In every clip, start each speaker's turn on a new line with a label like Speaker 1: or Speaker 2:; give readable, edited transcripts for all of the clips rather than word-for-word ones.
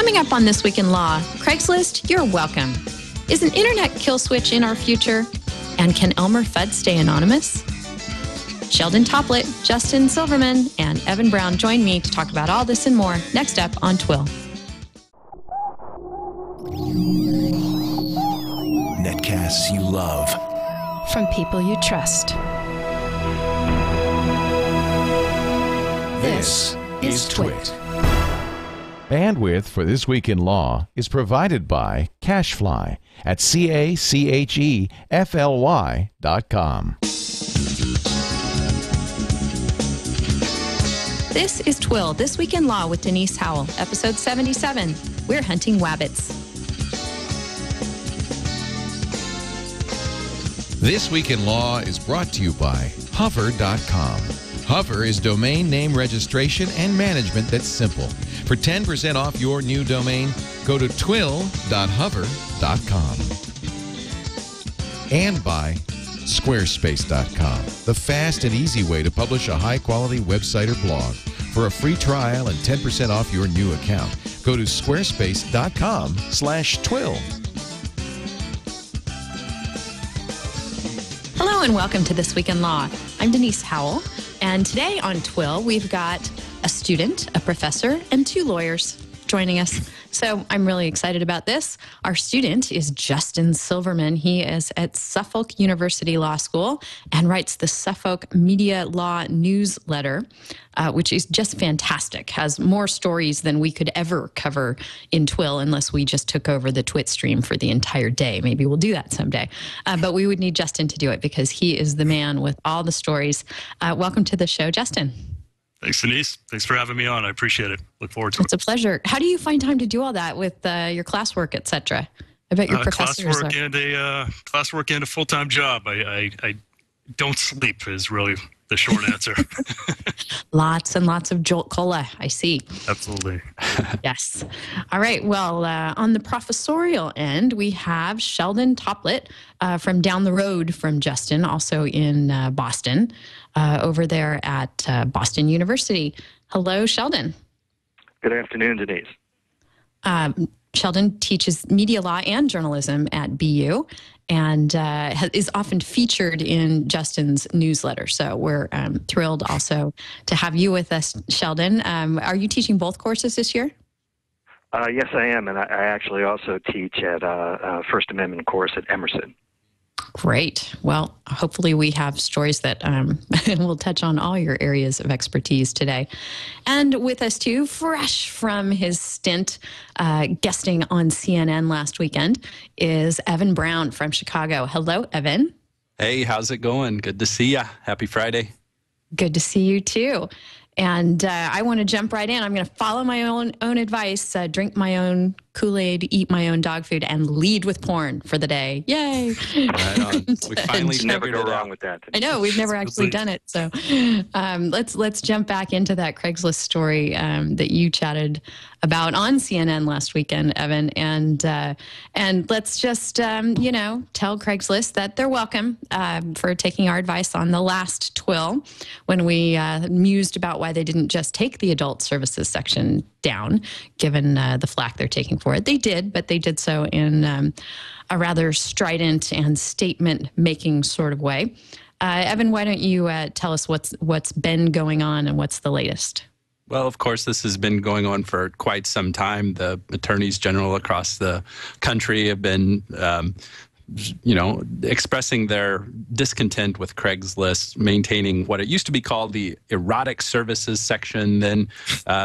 Speaker 1: Coming up on This Week in Law, Craigslist, you're welcome. Is an internet kill switch in our future? And can Elmer Fudd stay anonymous? Sheldon, Toplitt, Justin, Silverman, and Evan Brown join me to talk about all this and more next up on TWiL.
Speaker 2: Netcasts you love.
Speaker 3: From people you trust.
Speaker 2: This is TWiT.
Speaker 4: Bandwidth for This Week in Law is provided by Cachefly at CACHEFLY.com.
Speaker 1: This is TWiL, This Week in Law with Denise Howell, episode 77. We're hunting Wabbits.
Speaker 5: This Week in Law is brought to you by Hover.com. Hover is domain name registration and management that's simple. For 10% off your new domain, go to TWiL.hover.com. And by Squarespace.com, the fast and easy way to publish a high-quality website or blog. For a free trial and 10% off your new account, go to squarespace.com/TWiL.
Speaker 1: Hello and welcome to This Week in Law. I'm Denise Howell, and today on TWiL, we've got a student, a professor, and two lawyers joining us. So I'm really excited about this. Our student is Justin Silverman. He is at Suffolk University Law School and writes the Suffolk Media Law newsletter, which is just fantastic. Has more stories than we could ever cover in TWiL unless we just took over the Twit stream for the entire day. Maybe we'll do that someday. But we would need Justin to do it because he is the man with all the stories. Welcome to the show, Justin.
Speaker 6: Thanks, Denise. Thanks for having me on. I appreciate it. Look forward to it.
Speaker 1: It's a pleasure. How do you find time to do all that with your classwork, et cetera? I bet your professors
Speaker 6: classwork and a full-time job. I don't sleep is really the short answer.
Speaker 1: Lots and lots of Jolt Cola, I see.
Speaker 6: Absolutely.
Speaker 1: Yes. All right. Well, on the professorial end, we have Sheldon Toplitt from down the road from Justin, also in Boston, over there at Boston University. Hello, Sheldon.
Speaker 7: Good afternoon, Denise.
Speaker 1: Sheldon teaches media law and journalism at BU and is often featured in Justin's newsletter. So we're thrilled also to have you with us, Sheldon. Are you teaching both courses this year?
Speaker 7: Yes, I am. And I actually also teach at a First Amendment course at Emerson.
Speaker 1: Great. Well, hopefully we have stories that will touch on all your areas of expertise today. And with us too, fresh from his stint guesting on CNN last weekend, is Evan Brown from Chicago. Hello, Evan.
Speaker 8: Hey, how's it going? Good to see ya. Happy Friday.
Speaker 1: Good to see you too. And I want to jump right in. I'm going to follow my own advice, drink my own Kool-Aid, eat my own dog food, and lead with porn for the day. Yay!
Speaker 8: Right on. We finally
Speaker 7: never go wrong
Speaker 8: out.
Speaker 7: with that.
Speaker 1: I know, we've never actually done it. So let's jump back into that Craigslist story that you chatted about on CNN last weekend, Evan. And let's just, tell Craigslist that they're welcome for taking our advice on the last TWiL when we mused about why they didn't just take the adult services section down, given the flack they're taking for it. They did, but they did so in a rather strident and statement-making sort of way. Evan, why don't you tell us what's been going on and what's the latest?
Speaker 8: Well, of course, this has been going on for quite some time. The attorneys general across the country have been expressing their discontent with Craigslist, maintaining what it used to be called the erotic services section, then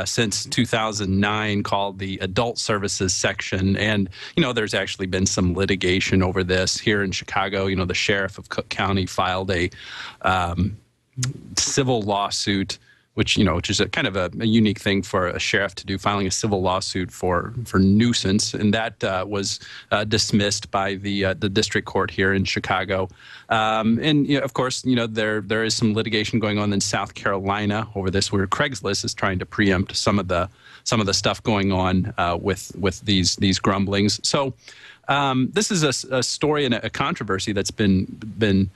Speaker 8: since 2009 called the adult services section. And, there's actually been some litigation over this here in Chicago. The sheriff of Cook County filed a civil lawsuit, which is a kind of a unique thing for a sheriff to do, filing a civil lawsuit for nuisance, and that was dismissed by the district court here in Chicago. And of course, there is some litigation going on in South Carolina over this, where Craigslist is trying to preempt some of the stuff going on with these grumblings. So this is a story and a controversy that's been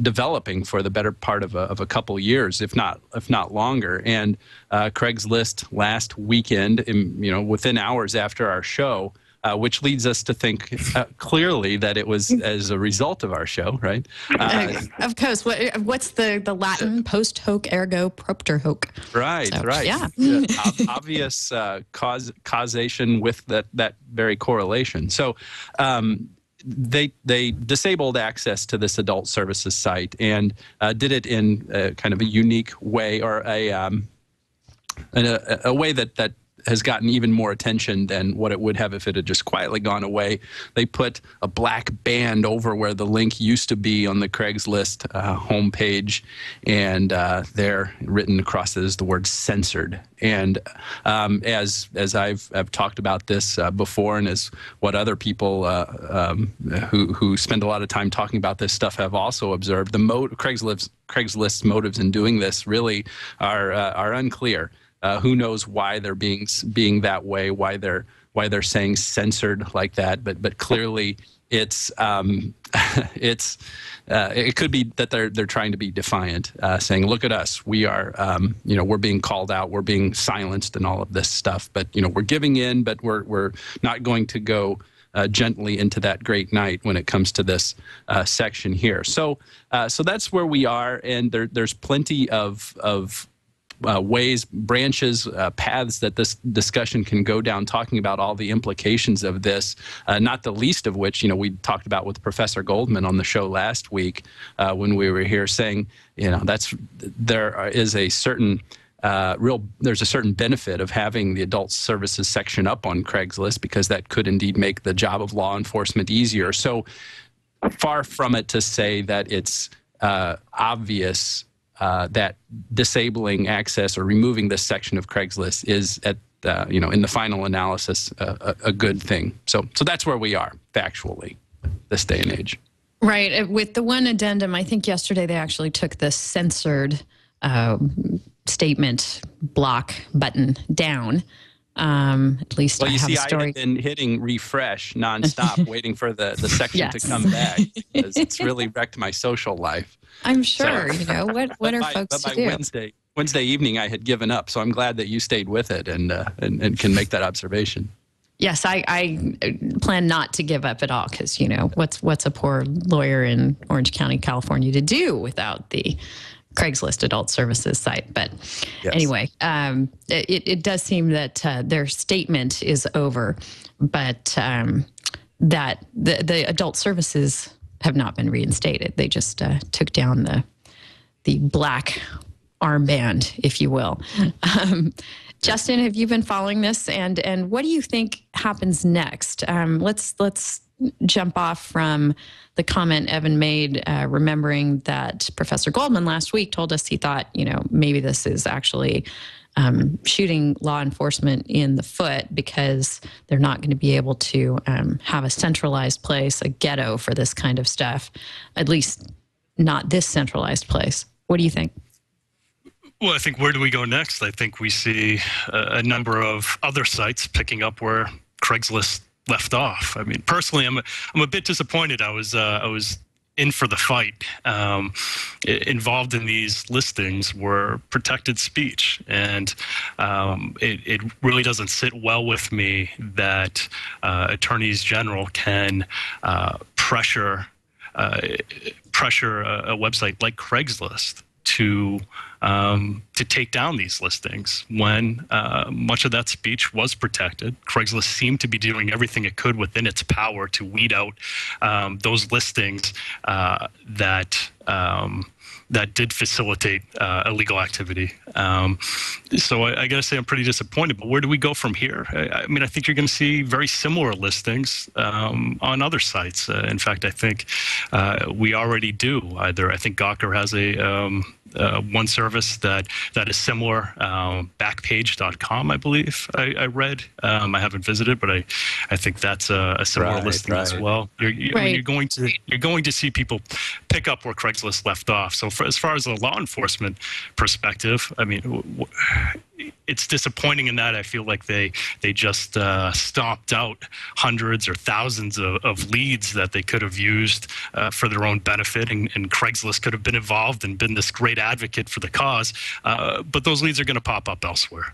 Speaker 8: developing for the better part of a couple years, if not longer. And Craigslist last weekend, within hours after our show, which leads us to think clearly that it was as a result of our show, right?
Speaker 1: Of course. What's the Latin? Post hoc ergo propter hoc.
Speaker 8: Right,
Speaker 1: so,
Speaker 8: right.
Speaker 1: Yeah.
Speaker 8: Obvious causation with that very correlation. So they disabled access to this adult services site and did it in kind of a unique way, or a way that has gotten even more attention than what it would have if it had just quietly gone away. They put a black band over where the link used to be on the Craigslist homepage, and there written across it is the word censored. And as I've talked about this before, and as what other people who spend a lot of time talking about this stuff have also observed, Craigslist's motives in doing this really are unclear. Who knows why they're being that way? Why they're saying censored like that? But clearly, it could be that they're trying to be defiant, saying, "Look at us, we are, we're being called out, we're being silenced, and all of this stuff. But we're giving in, but we're not going to go gently into that great night when it comes to this section here." So that's where we are, and there's plenty of ways, branches, paths that this discussion can go down, talking about all the implications of this, not the least of which, we talked about with Professor Goldman on the show last week when we were here, saying, there's a certain benefit of having the adult services section up on Craigslist, because that could indeed make the job of law enforcement easier. So far from it to say that it's obvious that disabling access or removing this section of Craigslist is in the final analysis a good thing. So that's where we are factually this day and age.
Speaker 1: Right. With the one addendum, I think yesterday they actually took the censored statement block button down. At least I have a story.
Speaker 8: I have been hitting refresh nonstop, waiting for the section to come back, because it's really wrecked my social life.
Speaker 1: I'm sure. What are folks to do?
Speaker 8: Wednesday evening, I had given up, so I'm glad that you stayed with it and can make that observation.
Speaker 1: Yes, I plan not to give up at all, because what's a poor lawyer in Orange County, California, to do without the Craigslist adult services site. But anyway, it does seem that their statement is over, but that the adult services have not been reinstated. They just took down the black armband, if you will. Justin, have you been following this? And what do you think happens next? Let's jump off from the comment Evan made, remembering that Professor Goldman last week told us he thought, maybe this is actually shooting law enforcement in the foot, because they're not going to be able to have a centralized place, a ghetto for this kind of stuff, at least not this centralized place. What do you think?
Speaker 6: Well, I think, where do we go next? I think we see a number of other sites picking up where Craigslist left off. I mean, personally, I'm a bit disappointed. I was in for the fight. Involved in these listings were protected speech, and it really doesn't sit well with me that attorneys general can pressure a website like Craigslist to take down these listings when much of that speech was protected. Craigslist seemed to be doing everything it could within its power to weed out those listings that did facilitate illegal activity. So I got to say I'm pretty disappointed. But where do we go from here? I mean, I think you're going to see very similar listings on other sites. In fact, I think we already do. I think Gawker has one service that is similar, Backpage.com, I believe. I read. I haven't visited, but I think that's a similar listing as well. You're going to see people pick up where Craigslist left off. So as far as a law enforcement perspective, I mean, it's disappointing in that I feel like they just stomped out hundreds or thousands of leads that they could have used for their own benefit, and Craigslist could have been involved and been this great advocate for the cause. But those leads are going to pop up elsewhere.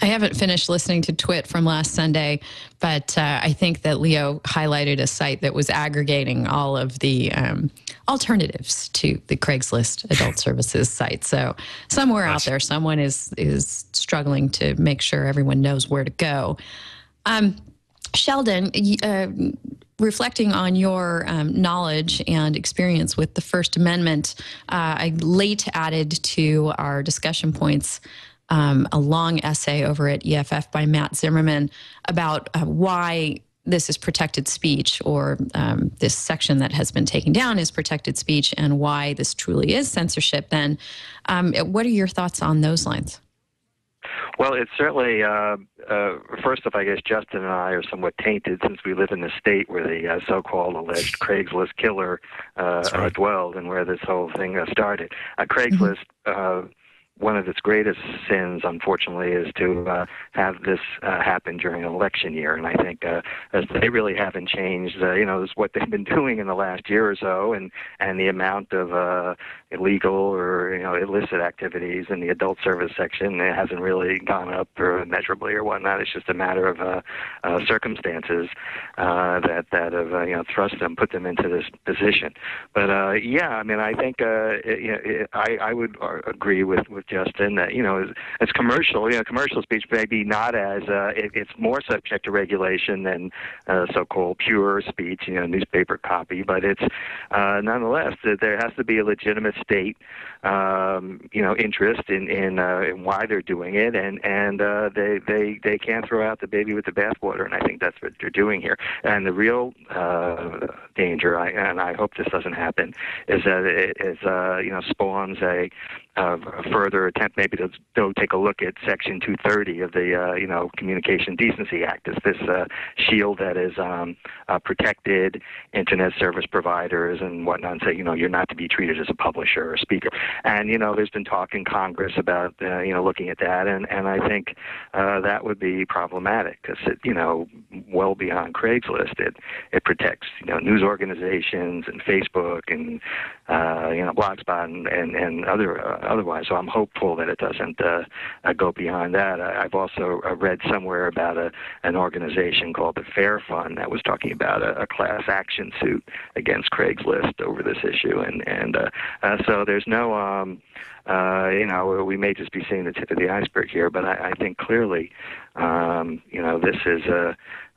Speaker 1: I haven't finished listening to TWiT from last Sunday, but I think that Leo highlighted a site that was aggregating all of the alternatives to the Craigslist adult services site. So somewhere out there, someone is struggling to make sure everyone knows where to go. Sheldon, reflecting on your knowledge and experience with the First Amendment, I late added to our discussion points a long essay over at EFF by Matt Zimmerman about why this is protected speech, or this section that has been taken down is protected speech, and why this truly is censorship. Then, what are your thoughts on those lines?
Speaker 7: Well, it's certainly, first off, I guess Justin and I are somewhat tainted since we live in the state where the so-called alleged Craigslist killer dwelled, and where this whole thing started. Craigslist, one of its greatest sins, unfortunately, is to have this happen during an election year. And I think as they really haven't changed, is what they've been doing in the last year or so, and the amount of illegal or illicit activities in the adult service section, it hasn't really gone up or measurably or whatnot. It's just a matter of circumstances that have thrust them, put them into this position. But I think I would agree with Justin that it's commercial. Commercial speech maybe not as it's more subject to regulation than so-called pure speech, newspaper copy. But it's nonetheless there has to be a legitimate state interest in why they're doing it, and they can't throw out the baby with the bathwater, and I think that's what they're doing here. And the real danger, and I hope this doesn't happen, is that it spawns a further attempt maybe to go take a look at Section 230 of the Communication Decency Act. It's this shield that is protected internet service providers and whatnot, and say you're not to be treated as a publisher or speaker. And there's been talk in Congress about looking at that, and I think that would be problematic because well beyond Craigslist, it protects news organizations and Facebook and Blogspot and otherwise. So I'm hopeful that it doesn't go beyond that. I've also read somewhere about an organization called the Fair Fund that was talking about a class action suit against Craigslist over this issue, and so there's no we may just be seeing the tip of the iceberg here, but I think clearly this is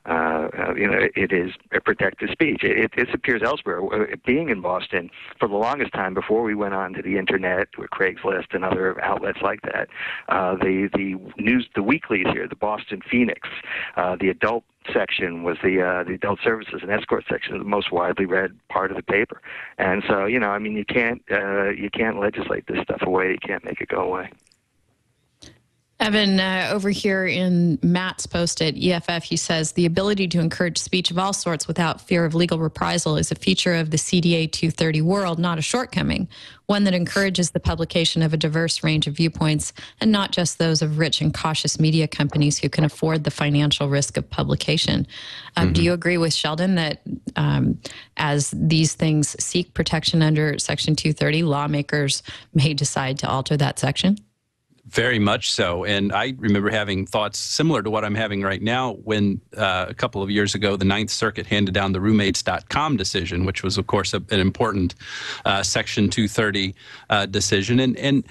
Speaker 7: it is a protected speech. It appears elsewhere. Being in Boston for the longest time, before we went on to the internet with Craigslist and other outlets like that, the weeklies here, the Boston Phoenix, the adult section was the adult services and escort section, the most widely read part of the paper. And so you can't legislate this stuff away. You can't make it go away.
Speaker 1: Evan, over here in Matt's post at EFF, he says, the ability to encourage speech of all sorts without fear of legal reprisal is a feature of the CDA 230 world, not a shortcoming, one that encourages the publication of a diverse range of viewpoints and not just those of rich and cautious media companies who can afford the financial risk of publication. Do you agree with Sheldon that as these things seek protection under Section 230, lawmakers may decide to alter that section?
Speaker 8: Very much so. And I remember having thoughts similar to what I'm having right now when a couple of years ago, the Ninth Circuit handed down the roommates.com decision, which was, of course, an important Section 230 decision. And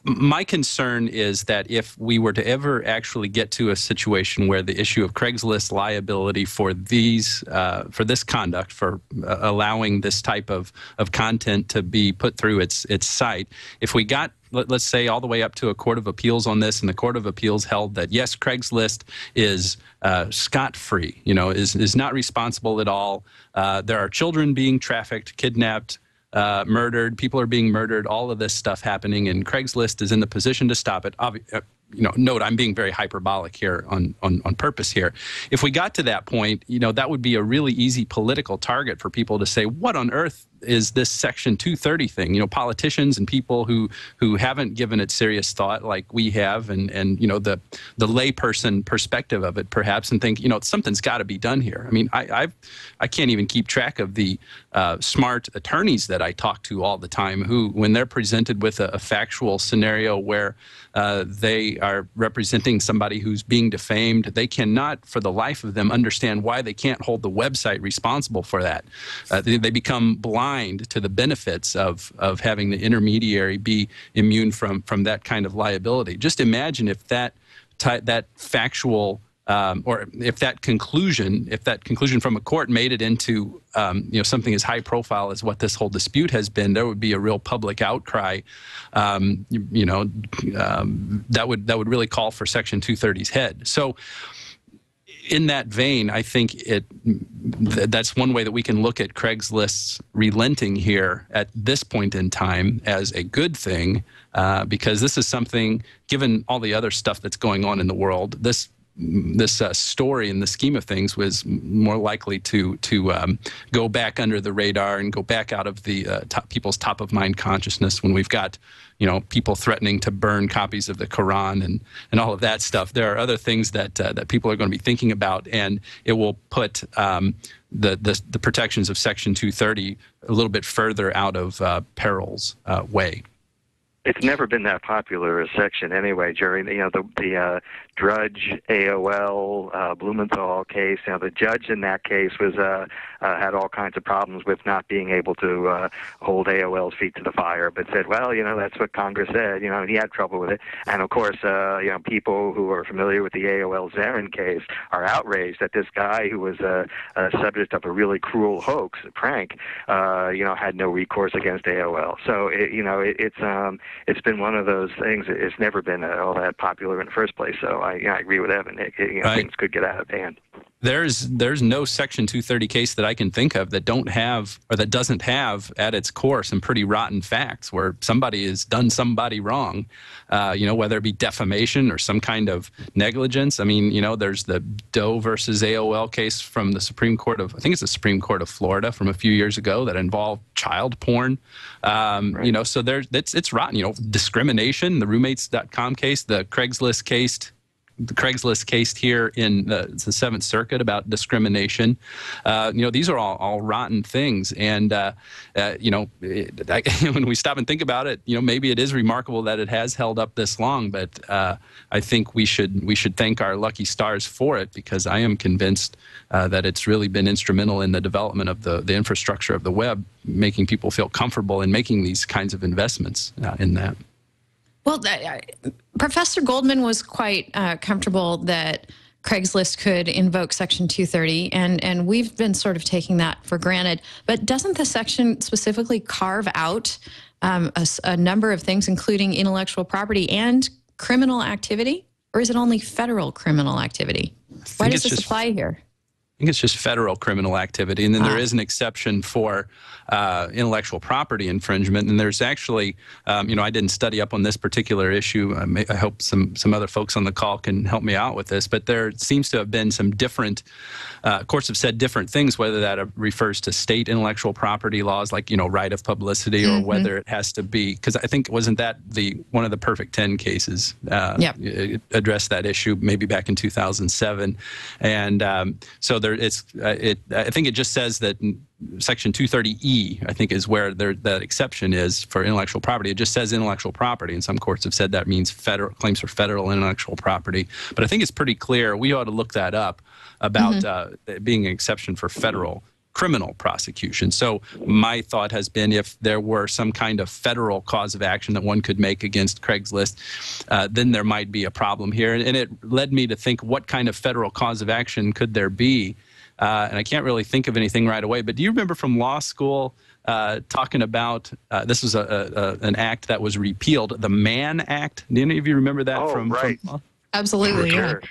Speaker 8: my concern is that if we were to ever actually get to a situation where the issue of Craigslist liability for this conduct, for allowing this type of content to be put through its site, if we got, let's say, all the way up to a court of appeals on this, and the court of appeals held that, yes, Craigslist is scot-free, is not responsible at all. There are children being trafficked, kidnapped, murdered, people are being murdered, all of this stuff happening, and Craigslist is in the position to stop it. Note, I'm being very hyperbolic here on purpose here. If we got to that point, that would be a really easy political target for people to say, what on earth is this Section 230 thing. You know, politicians and people who haven't given it serious thought like we have, and you know, the layperson perspective of it perhaps, and think, you know, something's got to be done here. I mean, I can't even keep track of the smart attorneys that I talk to all the time who, when they're presented with a factual scenario where they are representing somebody who's being defamed, they cannot for the life of them understand why they can't hold the website responsible for that. They become blind to the benefits of having the intermediary be immune from that kind of liability. Just imagine if that factual or if that conclusion from a court made it into you know, something as high profile as what this whole dispute has been, there would be a real public outcry. You know, that would really call for Section 230's head. So, in that vein, I think that's one way that we can look at Craigslist's relenting here at this point in time as a good thing, because this is something, given all the other stuff that's going on in the world, this story in the scheme of things was more likely to go back under the radar and go back out of the people's top of mind consciousness when we've got, you know, people threatening to burn copies of the Quran and all of that stuff. There are other things that people are going to be thinking about, and it will put the protections of Section 230 a little bit further out of peril's way.
Speaker 7: It's never been that popular a section anyway, Jerry. You know, the Drudge, AOL, Blumenthal case. You know, the judge in that case was had all kinds of problems with not being able to hold AOL's feet to the fire, but said, well, you know, that's what Congress said. You know, and he had trouble with it. And of course, you know, people who are familiar with the AOL Zarin case are outraged that this guy who was a subject of a really cruel hoax, a prank, you know, had no recourse against AOL. So you know, it's been one of those things. It's never been all that popular in the first place. So I agree with Evan. You know, things could get out of hand.
Speaker 8: There's no Section 230 case that I can think of that don't have, or that doesn't have at its core some pretty rotten facts where somebody has done somebody wrong, you know, whether it be defamation or some kind of negligence. I mean, you know, there's the Doe versus AOL case from the Supreme Court of, I think it's the Supreme Court of Florida from a few years ago that involved child porn. Right. You know, so it's rotten. You know, discrimination, the roommates.com case, the Craigslist case here in the Seventh Circuit about discrimination. You know, these are all rotten things. And, you know, when we stop and think about it, you know, maybe it is remarkable that it has held up this long, but I think we should thank our lucky stars for it, because I am convinced that it's really been instrumental in the development of the infrastructure of the web, making people feel comfortable in making these kinds of investments in that.
Speaker 1: Well, Professor Goldman was quite comfortable that Craigslist could invoke Section 230, and we've been sort of taking that for granted. But doesn't the section specifically carve out a number of things, including intellectual property and criminal activity? Or is it only federal criminal activity? Why does this apply here?
Speaker 8: I think it's just federal criminal activity, and then there is an exception for intellectual property infringement. And there's actually, you know, I didn't study up on this particular issue. I hope some other folks on the call can help me out with this. But there seems to have been some different courts have said different things, whether that refers to state intellectual property laws, like, you know, right of publicity, or whether it has to be, because I think wasn't that one of the Perfect 10 cases addressed that issue maybe back in 2007, and so. I think it just says that Section 230E, I think, is where that exception is for intellectual property. It just says intellectual property, and some courts have said that means federal claims for federal intellectual property. But I think it's pretty clear. We ought to look that up about being an exception for federal criminal prosecution. So my thought has been, if there were some kind of federal cause of action that one could make against Craigslist, then there might be a problem here. And it led me to think, what kind of federal cause of action could there be? And I can't really think of anything right away. But do you remember from law school talking about, this was an act that was repealed, the Mann Act? Do any of you remember that from law?
Speaker 1: Absolutely,
Speaker 7: sure.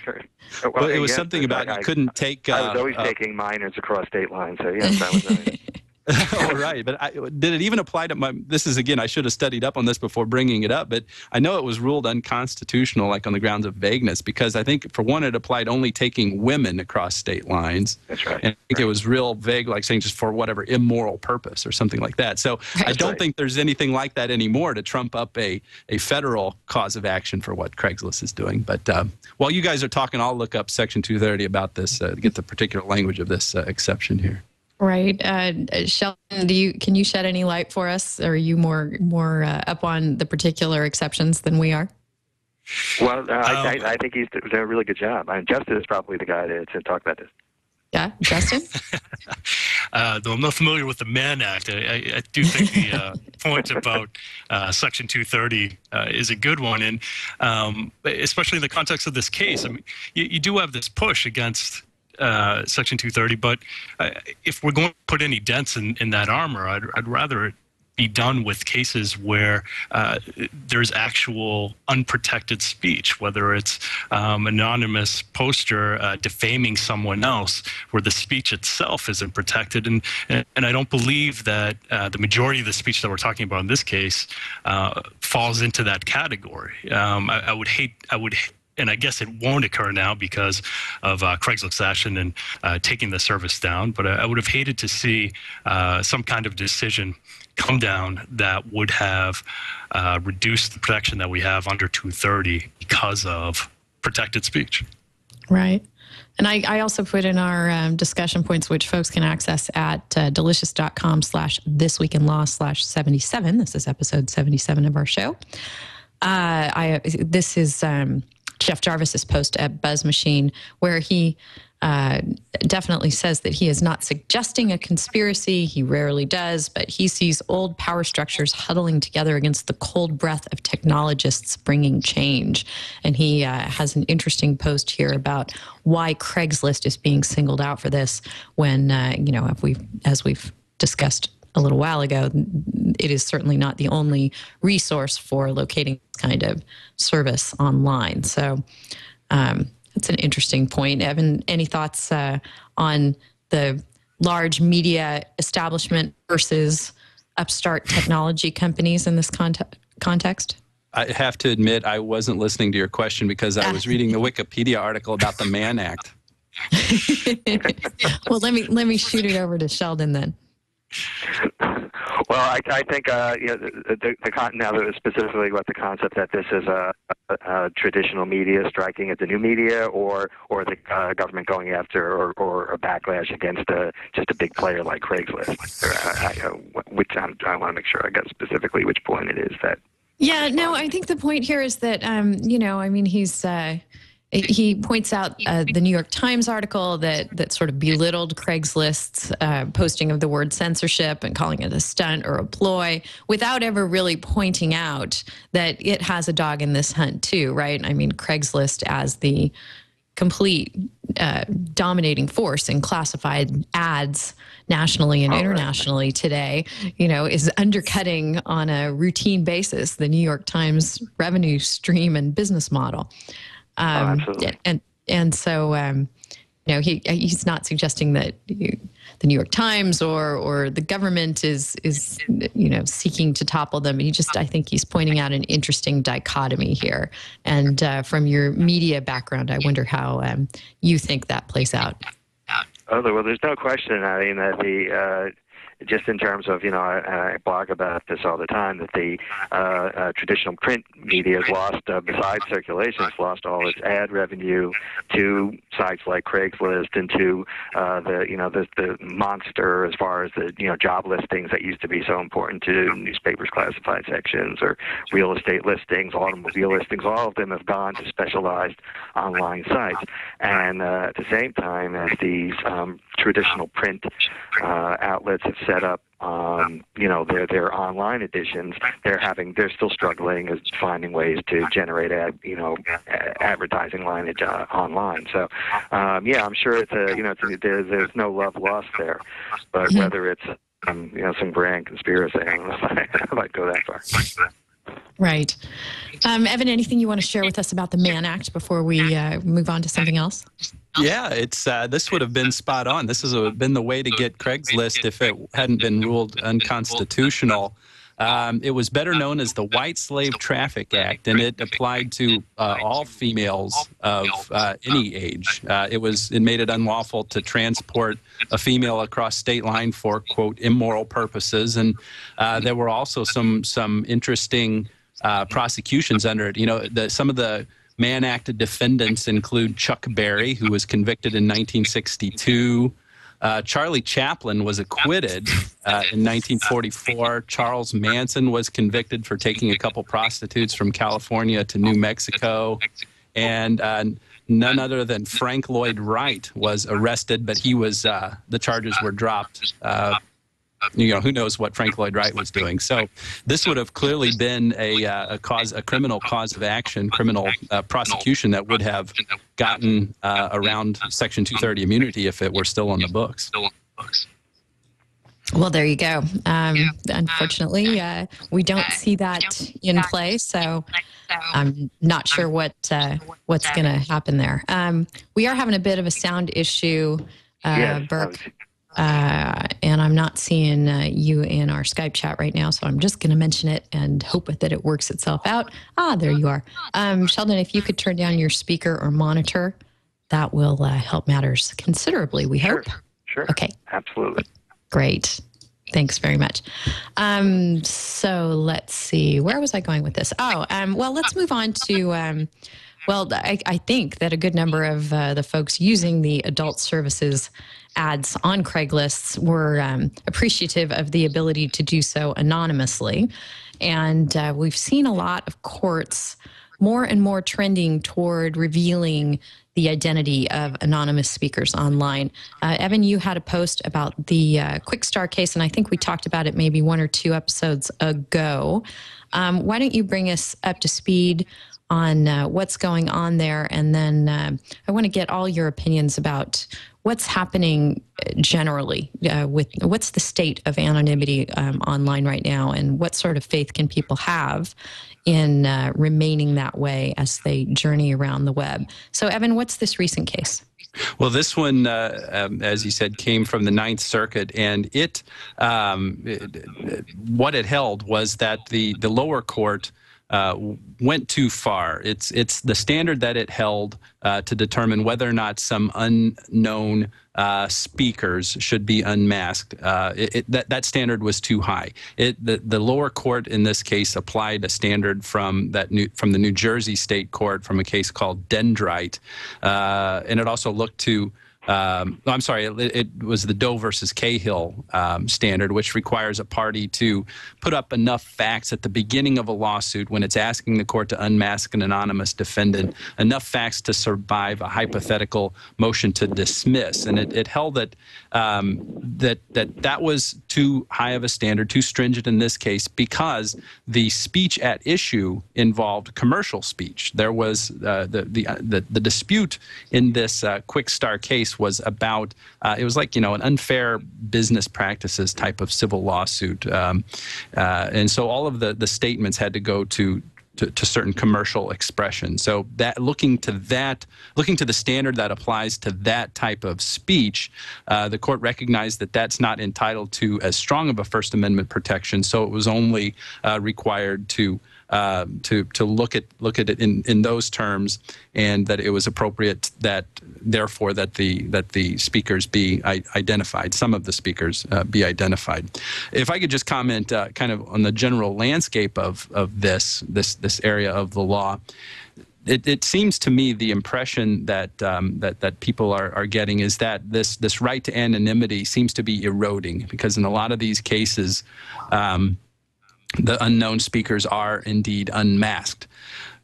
Speaker 8: Well, it was something about you couldn't take...
Speaker 7: I was always taking minors across state lines, so yes, that was nice.
Speaker 8: Oh, right. But did it even apply to this is, again, I should have studied up on this before bringing it up, but I know it was ruled unconstitutional, like on the grounds of vagueness, because I think, for one, it applied only taking women across state lines.
Speaker 7: That's right.
Speaker 8: And I think it was real vague, like saying just for whatever immoral purpose or something like that. So I don't think there's anything like that anymore to trump up a federal cause of action for what Craigslist is doing. But while you guys are talking, I'll look up Section 230 about this, get the particular language of this exception here.
Speaker 1: Right. Sheldon, can you shed any light for us? Or are you more up on the particular exceptions than we are?
Speaker 7: Well, I think he's doing a really good job. Justin is probably the guy to talk about this.
Speaker 1: Yeah, Justin?
Speaker 6: Though I'm not familiar with the Mann Act, I do think the point about Section 230 is a good one, and especially in the context of this case. I mean, you do have this push against Section 230, but if we're going to put any dents in that armor, I'd rather it be done with cases where there's actual unprotected speech, whether it's anonymous poster defaming someone else, where the speech itself isn't protected. And I don't believe that the majority of the speech that we're talking about in this case falls into that category. I would hate, and I guess it won't occur now because of Craigslist's action and taking the service down, but I would have hated to see some kind of decision come down that would have reduced the protection that we have under 230 because of protected speech.
Speaker 1: Right. And I also put in our discussion points, which folks can access at delicious.com/thisweekinlaw/77. This is episode 77 of our show. This is Jeff Jarvis's post at Buzz Machine, where he definitely says that he is not suggesting a conspiracy. He rarely does, but he sees old power structures huddling together against the cold breath of technologists bringing change. And he has an interesting post here about why Craigslist is being singled out for this when, as we've discussed a little while ago, it is certainly not the only resource for locating this kind of service online. So that's an interesting point. Evan, any thoughts on the large media establishment versus upstart technology companies in this context?
Speaker 8: I have to admit, I wasn't listening to your question because I was reading the Wikipedia article about the Mann Act.
Speaker 1: Well, let me shoot it over to Sheldon then.
Speaker 7: Well, I think now specifically what the concept that this is a traditional media striking at the new media, or the government going after or a backlash against just a big player like Craigslist. Which I want to make sure I got specifically which point it is that.
Speaker 1: Yeah, no, I think the point here is that he points out the New York Times article that sort of belittled Craigslist's posting of the word censorship and calling it a stunt or a ploy without ever really pointing out that it has a dog in this hunt too, right? I mean, Craigslist as the complete dominating force in classified ads nationally and internationally today, is undercutting on a routine basis the New York Times revenue stream and business model.
Speaker 7: Absolutely.
Speaker 1: And so, he's not suggesting that the New York Times or the government is seeking to topple them. I think he's pointing out an interesting dichotomy here. And from your media background, I wonder how you think that plays out.
Speaker 7: Oh, well, there's no question. I mean, that just in terms of, I blog about this all the time, that the traditional print media has lost, besides circulation, it's lost all its ad revenue to sites like Craigslist and to the monster as far as the job listings that used to be so important to newspapers' classified sections or real estate listings, automobile listings. All of them have gone to specialized online sites, and at the same time as these traditional print outlets have set up their online editions, they're still struggling as finding ways to generate advertising lineage online. So I'm sure it's there's no love lost there, but whether it's some grand conspiracy, I don't know if I'd go that far.
Speaker 1: Right. Evan, anything you want to share with us about the Mann Act before we move on to something else?
Speaker 8: Yeah, it's this would have been spot on. This has been the way to get Craigslist if it hadn't been ruled unconstitutional. It was better known as the White Slave Traffic Act, and it applied to all females of any age. It made it unlawful to transport a female across state line for, quote, immoral purposes. And there were also some interesting prosecutions under it. You know, some of the Mann Act defendants include Chuck Berry, who was convicted in 1962. Charlie Chaplin was acquitted in 1944. Charles Manson was convicted for taking a couple prostitutes from California to New Mexico. And none other than Frank Lloyd Wright was arrested, but the charges were dropped. Who knows what Frank Lloyd Wright was doing. So this would have clearly been a criminal cause of action, criminal prosecution that would have gotten around Section 230 immunity if it were still on the books.
Speaker 1: Well, there you go. Unfortunately, we don't see that in play, so I'm not sure what's going to happen there. We are having a bit of a sound issue, Burke. And I'm not seeing you in our Skype chat right now, so I'm just going to mention it and hope that it works itself out. There you are. Sheldon, if you could turn down your speaker or monitor, that will help matters considerably, we hope.
Speaker 7: Sure.
Speaker 1: Okay.
Speaker 7: Absolutely.
Speaker 1: Great. Thanks very much. So let's see. Where was I going with this? Well, let's move on to... I think that a good number of the folks using the adult services ads on Craigslist were appreciative of the ability to do so anonymously. And we've seen a lot of courts more and more trending toward revealing the identity of anonymous speakers online. Evan, you had a post about the Quickstar case, and I think we talked about it maybe 1 or 2 episodes ago. Why don't you bring us up to speed on what's going on there, and then I want to get all your opinions about what's happening generally with what's the state of anonymity online right now, and what sort of faith can people have in remaining that way as they journey around the web. So, Evan, what's this recent case?
Speaker 8: Well, this one, as you said, came from the Ninth Circuit, and what it held was that the lower court went too far. It's the standard that it held to determine whether or not some unknown speakers should be unmasked. That standard was too high. The lower court in this case applied a standard from the New Jersey State Court from a case called Dendrite, and it also looked to it was the Doe versus Cahill standard, which requires a party to put up enough facts at the beginning of a lawsuit when it's asking the court to unmask an anonymous defendant, enough facts to survive a hypothetical motion to dismiss. And it held that that was too high of a standard, too stringent in this case, because the speech at issue involved commercial speech. There was the dispute in this Quickstar case was about it was like an unfair business practices type of civil lawsuit, and so all of the statements had to go to certain commercial expression. So that looking to the standard that applies to that type of speech, the court recognized that that's not entitled to as strong of a First Amendment protection. So it was only required to look at it in those terms, and that it was appropriate that therefore that the speakers be identified. Some of the speakers be identified. If I could just comment kind of on the general landscape of this area of the law. It seems to me the impression that people are getting is that this right to anonymity seems to be eroding, because in a lot of these cases, the unknown speakers are indeed unmasked.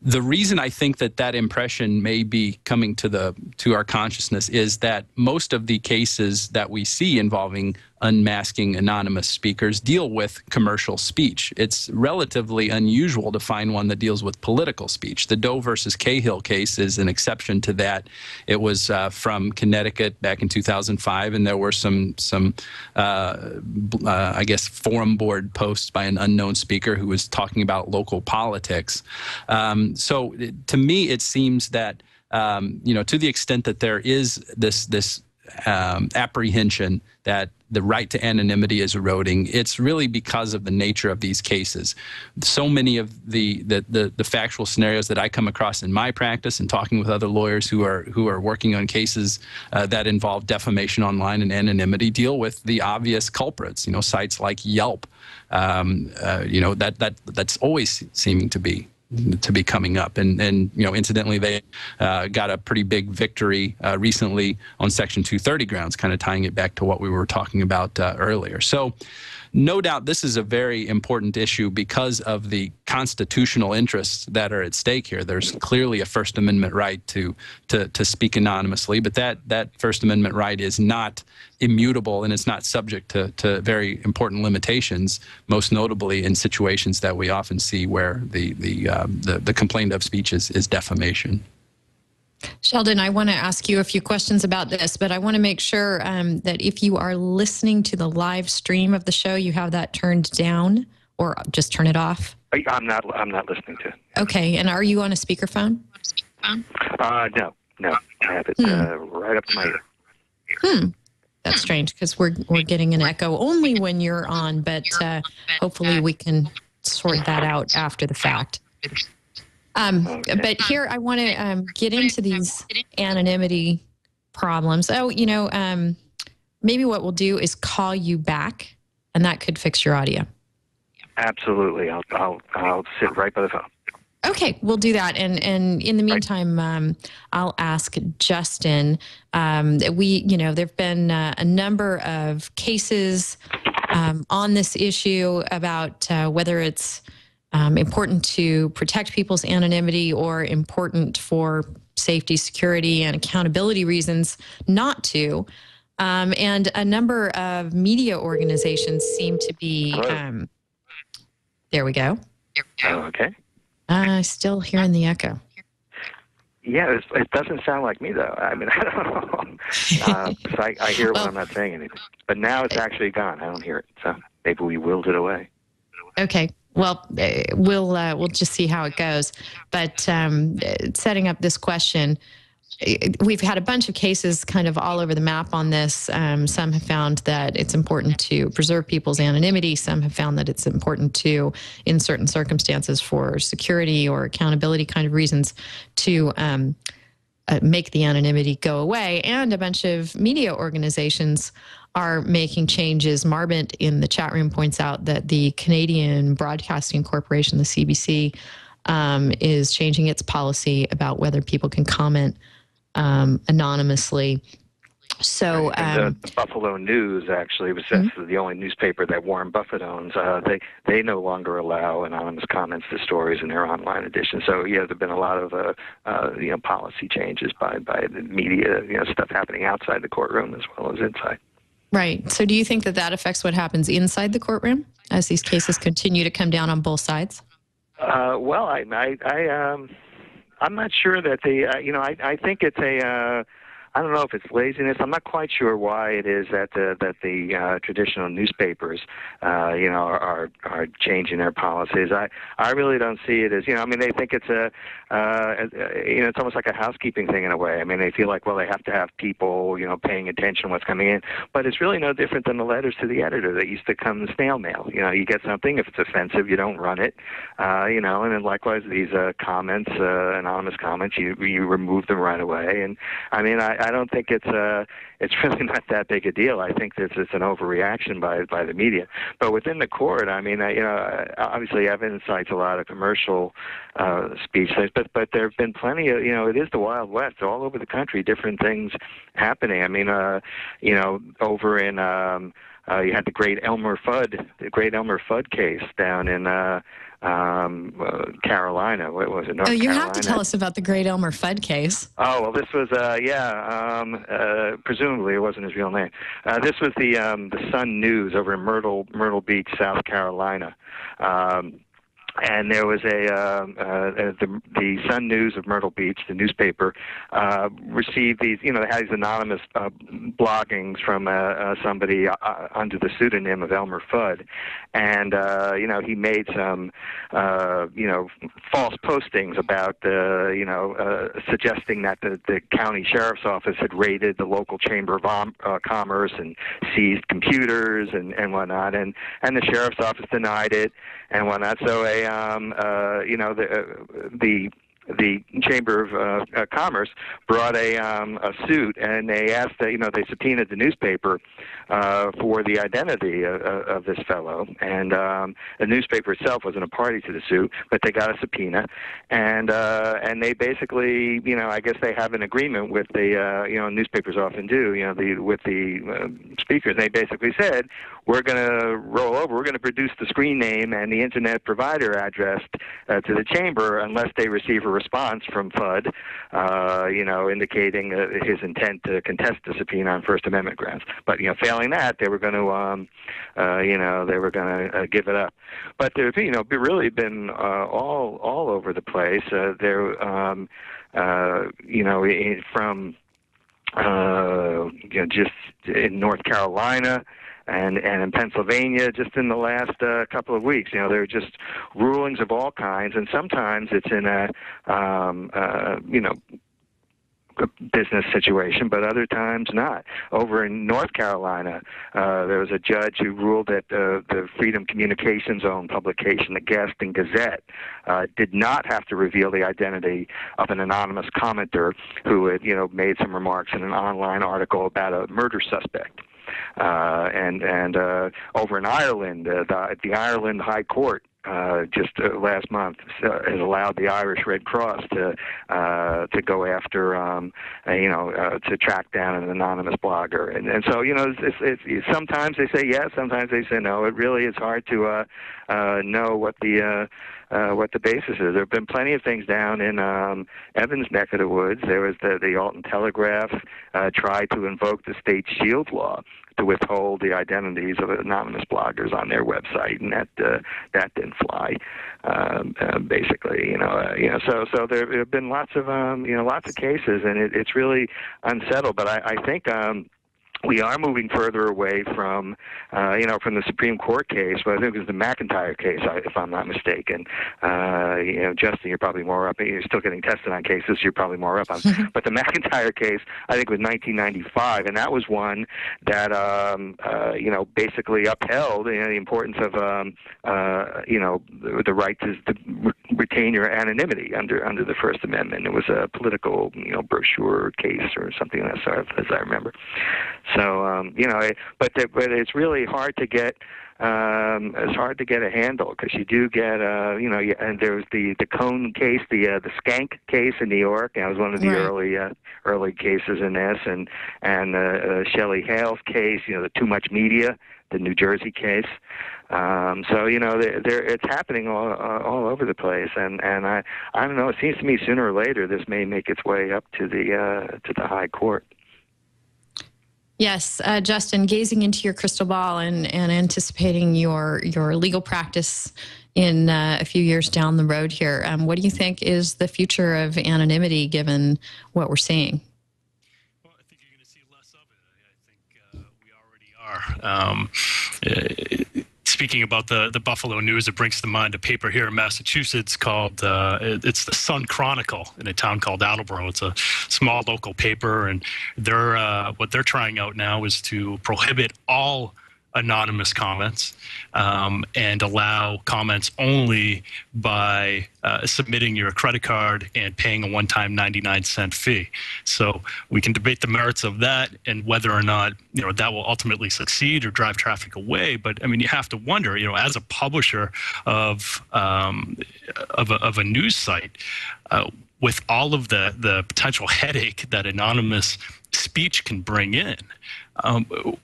Speaker 8: The reason I think that impression may be coming to our consciousness is that most of the cases that we see involving unmasking anonymous speakers deal with commercial speech. It's relatively unusual to find one that deals with political speech. The Doe versus Cahill case is an exception to that. It was from Connecticut back in 2005, and there were some I guess, forum board posts by an unknown speaker who was talking about local politics. So to me, it seems that, to the extent that there is this apprehension that the right to anonymity is eroding, it's really because of the nature of these cases. So many of the factual scenarios that I come across in my practice and talking with other lawyers who are working on cases that involve defamation online and anonymity deal with the obvious culprits. Sites like Yelp. That's always seeming to be coming up, and incidentally, they got a pretty big victory recently on Section 230 grounds, kind of tying it back to what we were talking about earlier. So no doubt this is a very important issue because of the constitutional interests that are at stake here. There's clearly a First Amendment right to speak anonymously, but that First Amendment right is not immutable, and it's not subject to very important limitations, most notably in situations that we often see where the complaint of speech is defamation.
Speaker 1: Sheldon, I want to ask you a few questions about this, but I want to make sure that if you are listening to the live stream of the show, you have that turned down, or just turn it off.
Speaker 7: I'm not listening to it.
Speaker 1: Okay, and are you on a speakerphone?
Speaker 7: No, I have it right up to my ear.
Speaker 1: That's strange, because we're getting an echo only when you're on, but hopefully we can sort that out after the fact. But here I want to get into these anonymity problems. Maybe what we'll do is call you back, and that could fix your audio.
Speaker 7: Absolutely. I'll sit right by the phone.
Speaker 1: Okay, we'll do that. And in the meantime, I'll ask Justin. There've been a number of cases on this issue about whether it's important to protect people's anonymity or important for safety, security, and accountability reasons not to. And a number of media organizations seem to be... there we go.
Speaker 7: Okay.
Speaker 1: Still hearing the echo.
Speaker 7: Yeah, it doesn't sound like me, though. I mean, I don't know. 'Cause I hear it when I'm not saying anything. But now it's actually gone. I don't hear it. So maybe we willed it away.
Speaker 1: Okay. Well, we'll just see how it goes. But setting up this question, we've had a bunch of cases kind of all over the map on this. Some have found that it's important to preserve people's anonymity. Some have found that it's important to, in certain circumstances for security or accountability kind of reasons, to make the anonymity go away. And a bunch of media organizations are making changes. Marbent in the chat room points out that the Canadian Broadcasting Corporation, the CBC, is changing its policy about whether people can comment anonymously. So
Speaker 7: the Buffalo News actually was the only newspaper that Warren Buffett owns. They no longer allow anonymous comments to stories in their online edition. So yeah, there've been a lot of policy changes by the media, stuff happening outside the courtroom as well as inside.
Speaker 1: Right. So do you think that affects what happens inside the courtroom as these cases continue to come down on both sides?
Speaker 7: Well, I'm not sure that I think it's I don't know if it's laziness. I'm not quite sure why it is that the traditional newspapers, are changing their policies. I really don't see it as, they think it's it's almost like a housekeeping thing in a way. I mean, they feel like, well, they have to have people, paying attention to what's coming in. But it's really no different than the letters to the editor that used to come in snail mail. You get something, if it's offensive, you don't run it, and then likewise these comments, anonymous comments, you remove them right away. And I mean, I don't think it's really not that big a deal. I think it's an overreaction by the media. But within the court, I mean, obviously evidence cites a lot of commercial speech, but there have been plenty of, it is the Wild West all over the country, different things happening. I mean, over in you had the great Elmer Fudd case down in Carolina. What was it? North
Speaker 1: you
Speaker 7: Carolina?
Speaker 1: have to tell us about the great Elmer Fudd case.
Speaker 7: Oh, well, this was, presumably it wasn't his real name. This was the Sun News over in Myrtle Beach, South Carolina. And there was the Sun News of Myrtle Beach, the newspaper, received these, they had these anonymous bloggings from somebody under the pseudonym of Elmer Fudd. And, he made some, false postings about, suggesting that the county sheriff's office had raided the local chamber of commerce and seized computers and whatnot. And the sheriff's office denied it and whatnot. So the Chamber of Commerce brought a suit, and they asked, they subpoenaed the newspaper for the identity of this fellow, and the newspaper itself wasn't a party to the suit, but they got a subpoena, and they basically, I guess they have an agreement with the, newspapers often do, with the speakers. They basically said, we're going to roll over, we're going to produce the screen name and the internet provider address to the chamber unless they receive a response from Fudd, indicating his intent to contest the subpoena on First Amendment grounds. But failing that, they were going to, give it up. But there's, really been all over the place. From just in North Carolina. And in Pennsylvania, just in the last couple of weeks, there are just rulings of all kinds, and sometimes it's in a business situation, but other times not. Over in North Carolina, there was a judge who ruled that the Freedom Communications-owned publication, the Gaston Gazette, did not have to reveal the identity of an anonymous commenter who had, made some remarks in an online article about a murder suspect. And over in Ireland, the Ireland High Court just last month has allowed the Irish Red Cross to go after, to track down an anonymous blogger. And so, it's sometimes they say yes, sometimes they say no. It really is hard to know what the basis is. There have been plenty of things down in Evans' neck of the woods. There was the Alton Telegraph tried to invoke the state shield law to withhold the identities of anonymous bloggers on their website, and that didn't fly. Basically, so there have been lots of cases, and it's really unsettled. But I think. We are moving further away from the Supreme Court case, but I think it was the McIntyre case, if I'm not mistaken. Justin, you're probably more up. You're still getting tested on cases, you're probably more up on. But the McIntyre case, I think, was 1995, and that was one that, basically upheld the importance of, the right to retain your anonymity under the First Amendment. It was a political, brochure case or something of that sort, as I remember. So but it's really hard to get. It's hard to get a handle because you do get, and there was the Cone case, the Skank case in New York. That was one of the early cases in this, and Shelley Hale's case, the Too Much Media, the New Jersey case. So it's happening all over the place, and I don't know. It seems to me sooner or later this may make its way up to the High Court.
Speaker 1: Yes, Justin, gazing into your crystal ball and anticipating your legal practice in a few years down the road here, what do you think is the future of anonymity given what we're seeing?
Speaker 6: Well, I think you're going to see less of it. I think we already are. Speaking about the Buffalo News, it brings to mind a paper here in Massachusetts called, it's the Sun Chronicle in a town called Attleboro. It's a small local paper, and what they're trying out now is to prohibit all anonymous comments and allow comments only by submitting your credit card and paying a one-time 99-cent fee. So we can debate the merits of that and whether or not that will ultimately succeed or drive traffic away. But I mean, you have to wonder, as a publisher of a news site, with all of the potential headache that anonymous speech can bring in.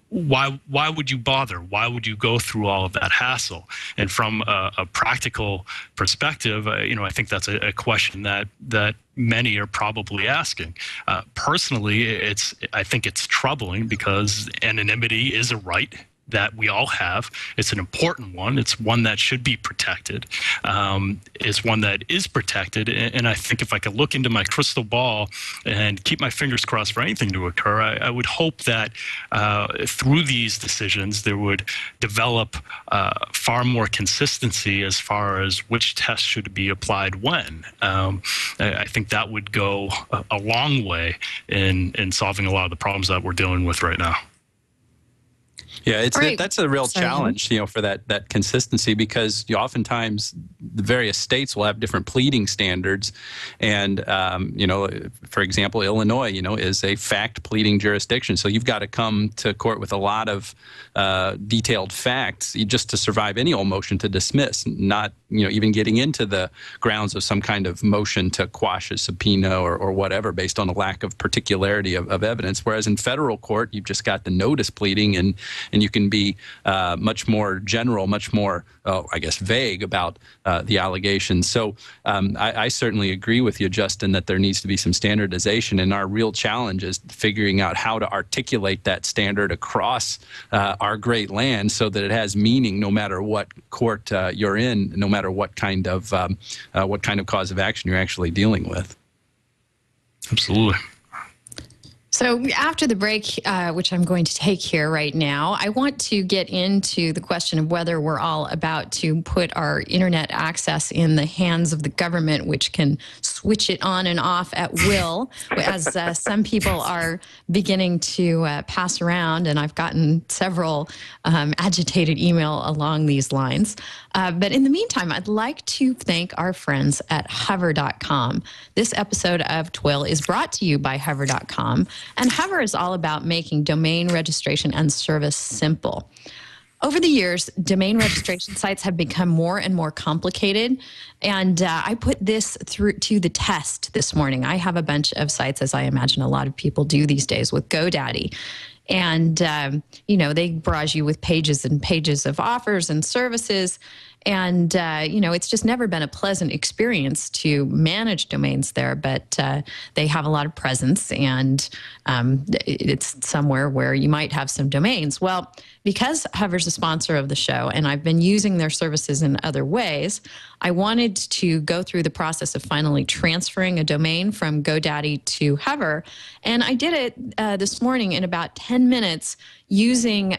Speaker 6: Why would you bother? Why would you go through all of that hassle? And from a practical perspective, I think that's a question that many are probably asking. Personally, I think it's troubling because anonymity is a right that we all have. It's an important one. It's one that should be protected. It's one that is protected. And I think if I could look into my crystal ball and keep my fingers crossed for anything to occur, I would hope that through these decisions, there would develop far more consistency as far as which test should be applied when. I think that would go a long way in solving a lot of the problems that we're dealing with right now.
Speaker 8: Yeah, that's a real challenge, for that consistency, because oftentimes the various states will have different pleading standards, and for example, Illinois, is a fact pleading jurisdiction, so you've got to come to court with a lot of detailed facts just to survive any old motion to dismiss, not even getting into the grounds of some kind of motion to quash a subpoena or whatever based on a lack of particularity of evidence. Whereas in federal court, you've just got the notice pleading, and you can be much more general, much more, vague about the allegations. So I certainly agree with you, Justin, that there needs to be some standardization, and our real challenge is figuring out how to articulate that standard across our great land so that it has meaning no matter what court you're in, no matter what kind of cause of action you're actually dealing with.
Speaker 6: Absolutely.
Speaker 1: So after the break, which I'm going to take here right now, I want to get into the question of whether we're all about to put our internet access in the hands of the government, which can switch it on and off at will, as some people are beginning to pass around. And I've gotten several agitated email along these lines. But in the meantime, I'd like to thank our friends at Hover.com. This episode of TWiL is brought to you by Hover.com. And Hover is all about making domain registration and service simple. Over the years, domain registration sites have become more and more complicated, and I put this through to the test this morning. I have a bunch of sites, as I imagine a lot of people do these days, with GoDaddy. And, they barrage you with pages and pages of offers and services. And, it's just never been a pleasant experience to manage domains there, but they have a lot of presence, and it's somewhere where you might have some domains. Well, because Hover's a sponsor of the show, and I've been using their services in other ways, I wanted to go through the process of finally transferring a domain from GoDaddy to Hover. And I did it this morning in about 10 minutes using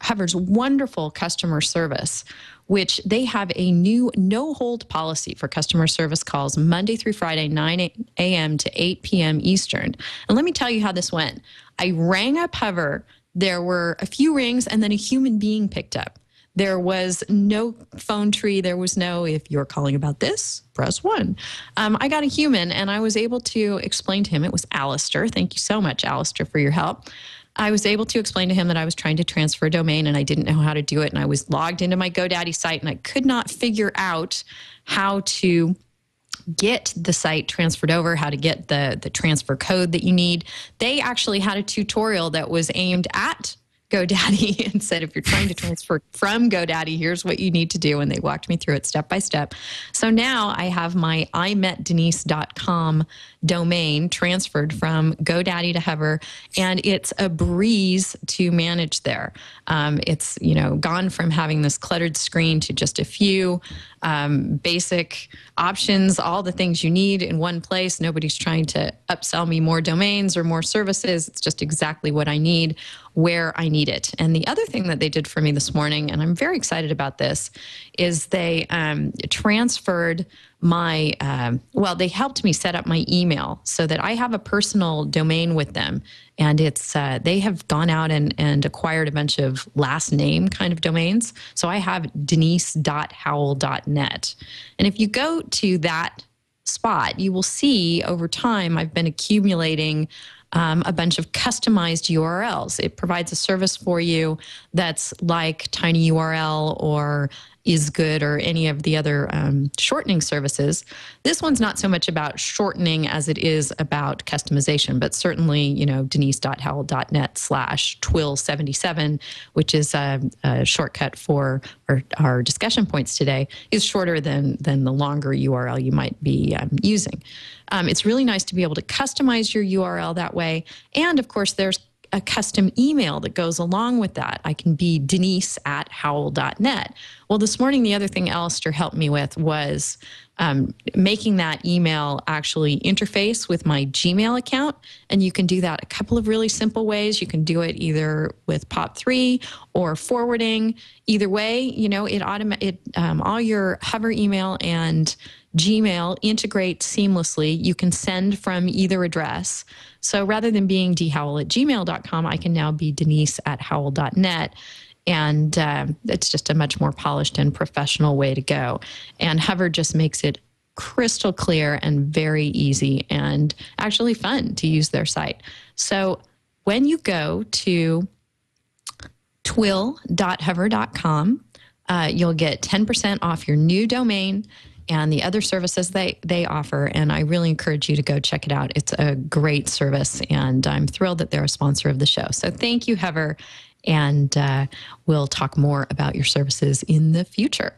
Speaker 1: Hover's wonderful customer service, which they have a new no-hold policy for customer service calls Monday through Friday, 9 a.m. to 8 p.m. Eastern. And let me tell you how this went. I rang up Hover. There were a few rings, and then a human being picked up. There was no phone tree. There was no, if you're calling about this, press 1. I got a human, and I was able to explain to him. It was Alistair. Thank you so much, Alistair, for your help. I was able to explain to him that I was trying to transfer a domain, and I didn't know how to do it. And I was logged into my GoDaddy site, and I could not figure out how to get the site transferred over, how to get the transfer code that you need. They actually had a tutorial that was aimed at GoDaddy and said, if you're trying to transfer from GoDaddy, here's what you need to do. And they walked me through it step by step. So now I have my imetdenise.com domain transferred from GoDaddy to Hover, and it's a breeze to manage there. It's, gone from having this cluttered screen to just a few basic options, all the things you need in one place. Nobody's trying to upsell me more domains or more services. It's just exactly what I need, where I need it. And the other thing that they did for me this morning, and I'm very excited about this, is they transferred my, they helped me set up my email so that I have a personal domain with them. And it's, they have gone out and acquired a bunch of last name kind of domains. So I have denise.howell.net. And if you go to that spot, you will see over time, I've been accumulating a bunch of customized URLs. It provides a service for you that's like TinyURL or Is Good or any of the other shortening services. This one's not so much about shortening as it is about customization, but certainly, denise.howell.net/TWiL77, which is a shortcut for our discussion points today, is shorter than the longer URL you might be using. It's really nice to be able to customize your URL that way. And of course, there's a custom email that goes along with that. I can be denise@howell.net. Well, this morning, the other thing Alistair helped me with was making that email actually interface with my Gmail account. And you can do that a couple of really simple ways. You can do it either with POP3 or forwarding. Either way, all your Hover email and Gmail integrate seamlessly. You can send from either address. So rather than being dhowell@gmail.com, I can now be denise@howell.net. And it's just a much more polished and professional way to go. And Hover just makes it crystal clear and very easy and actually fun to use their site. So when you go to TWiL.hover.com, you'll get 10% off your new domain and the other services they offer. And I really encourage you to go check it out. It's a great service, and I'm thrilled that they're a sponsor of the show. So thank you, Hover, and we'll talk more about your services in the future.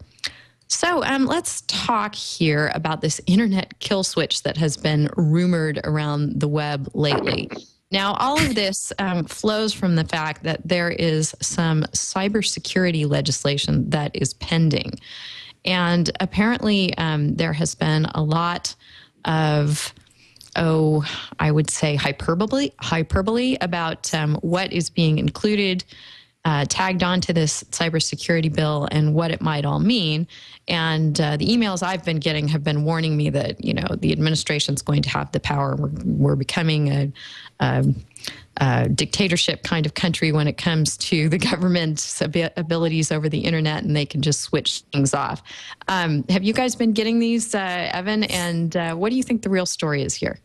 Speaker 1: So let's talk here about this internet kill switch that has been rumored around the web lately. Now, all of this flows from the fact that there is some cybersecurity legislation that is pending. And apparently there has been a lot of, I would say hyperbole about what is being included, tagged onto this cybersecurity bill and what it might all mean. And the emails I've been getting have been warning me that, the administration's going to have the power. We're becoming a dictatorship kind of country when it comes to the government's abilities over the internet, and they can just switch things off. Have you guys been getting these, Evan? And what do you think the real story is here?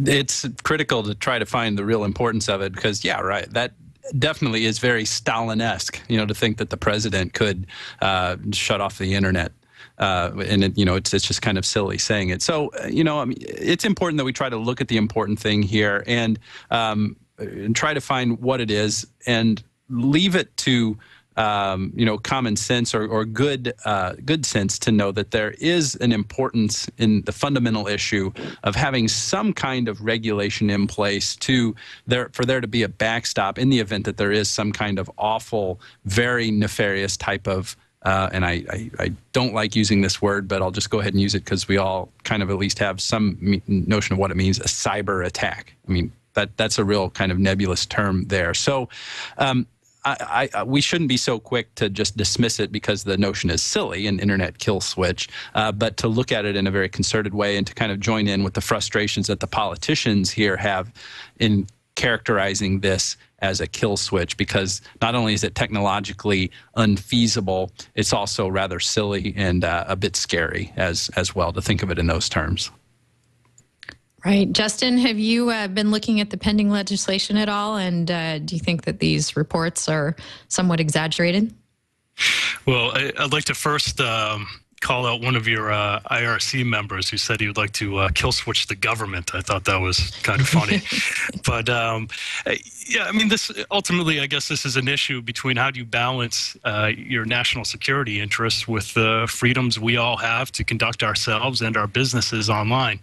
Speaker 8: It's critical to try to find the real importance of it because, yeah, right, that definitely is very Stalin-esque, to think that the president could shut off the internet. And it's just kind of silly saying it. So, it's important that we try to look at the important thing here and try to find what it is and leave it to, common sense or good sense to know that there is an importance in the fundamental issue of having some kind of regulation in place for there to be a backstop in the event that there is some kind of awful, very nefarious type of and I don't like using this word, but I'll just go ahead and use it because we all kind of at least have some notion of what it means, a cyber attack. I mean, that's a real kind of nebulous term there. So we shouldn't be so quick to just dismiss it because the notion is silly, an internet kill switch, but to look at it in a very concerted way and to kind of join in with the frustrations that the politicians here have in characterizing this as a kill switch, because not only is it technologically unfeasible, it's also rather silly and a bit scary as well to think of it in those terms.
Speaker 1: Right. Justin, have you been looking at the pending legislation at all? And do you think that these reports are somewhat exaggerated?
Speaker 6: Well, I'd like to first call out one of your IRC members who said he would like to kill switch the government. I thought that was kind of funny. But yeah, I mean, this ultimately, I guess this is an issue between how do you balance your national security interests with the freedoms we all have to conduct ourselves and our businesses online.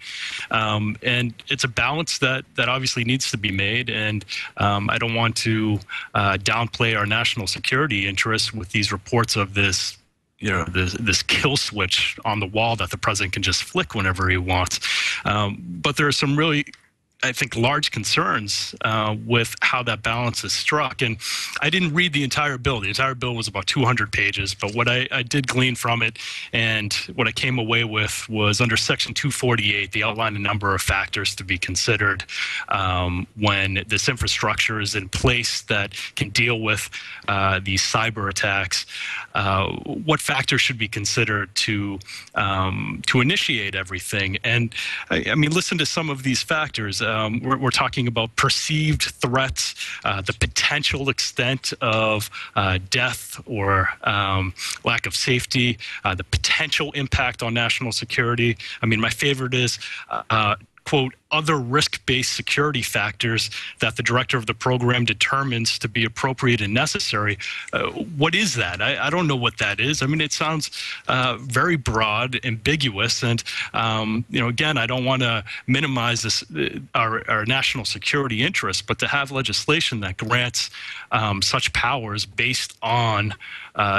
Speaker 6: And it's a balance that obviously needs to be made. And I don't want to downplay our national security interests with these reports of this this kill switch on the wall that the president can just flick whenever he wants. But there are some really, I think, large concerns with how that balance is struck. And I didn't read the entire bill. The entire bill was about 200 pages. But what I did glean from it and what I came away with was under Section 248, they outline a number of factors to be considered when this infrastructure is in place that can deal with these cyber attacks. What factors should be considered to initiate everything? And I mean, listen to some of these factors. we're talking about perceived threats, the potential extent of death or lack of safety, the potential impact on national security. I mean, my favorite is, quote, other risk-based security factors that the director of the program determines to be appropriate and necessary. What is that? I don't know what that is. I mean, it sounds very broad, ambiguous, and again, I don't want to minimize this our national security interests, but to have legislation that grants such powers based on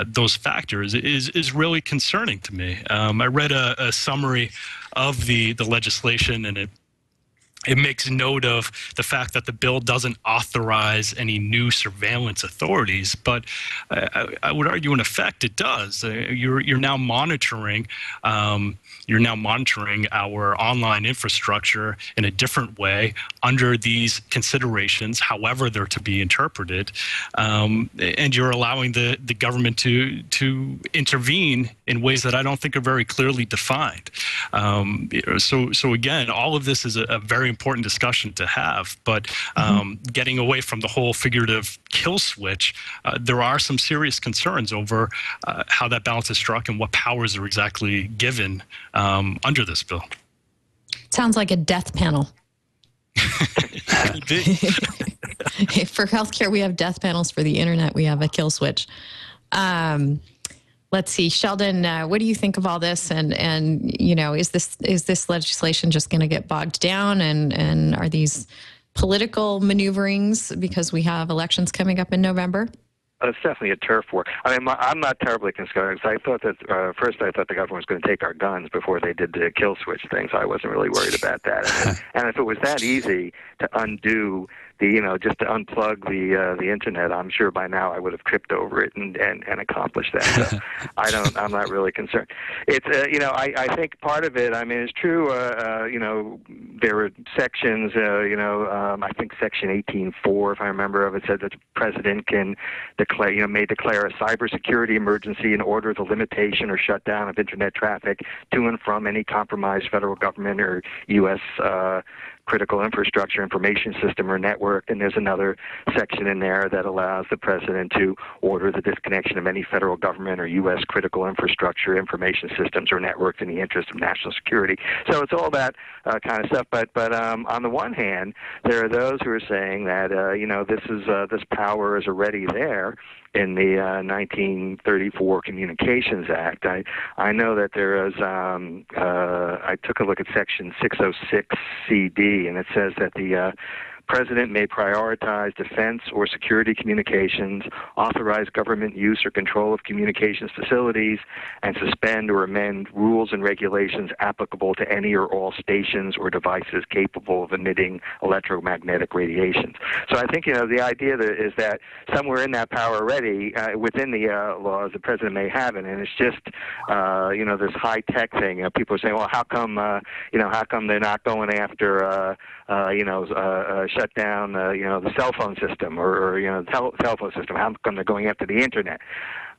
Speaker 6: those factors is really concerning to me. I read a summary of the legislation, and it makes note of the fact that the bill doesn't authorize any new surveillance authorities, but I would argue, in effect, it does. You're now monitoring. You're now monitoring our online infrastructure in a different way under these considerations, however they're to be interpreted, and you're allowing the government to intervene in ways that I don't think are very clearly defined. So again, all of this is a very important discussion to have, but getting away from the whole figurative kill switch, there are some serious concerns over how that balance is struck and what powers are exactly given under this bill.
Speaker 1: Sounds like a death panel.
Speaker 6: Could be.
Speaker 1: For healthcare, we have death panels. For the internet, we have a kill switch. Let's see, Sheldon, what do you think of all this? And is this legislation just going to get bogged down? And are these political maneuverings because we have elections coming up in November?
Speaker 7: It's definitely a turf war. I mean, I'm not terribly concerned. I thought that first I thought the government was going to take our guns before they did the kill switch thing, so I wasn't really worried about that. And if it was that easy to undo just to unplug the internet, I'm sure by now I would have tripped over it and accomplished that. So I'm not really concerned. It's I think part of it, I mean, it's true. There were sections. I think Section 18.4, if I remember, of it said that the president can may declare a cybersecurity emergency and order the limitation or shutdown of internet traffic to and from any compromised federal government or U.S. Critical infrastructure, information system, or network. And there's another section in there that allows the president to order the disconnection of any federal government or U.S. critical infrastructure, information systems, or networks in the interest of national security. So it's all that kind of stuff. But on the one hand, there are those who are saying that this power is already there in the 1934 Communications Act. I know that there is. I took a look at Section 606 CD. And it says that the president may prioritize defense or security communications, authorize government use or control of communications facilities, and suspend or amend rules and regulations applicable to any or all stations or devices capable of emitting electromagnetic radiations. So I think, the idea is that somewhere in that power already, within the laws, the president may have it, and it's just, this high-tech thing. People are saying, well, how come they're not going after, shut down, the cell phone system or telephone system? How come they're going after the internet?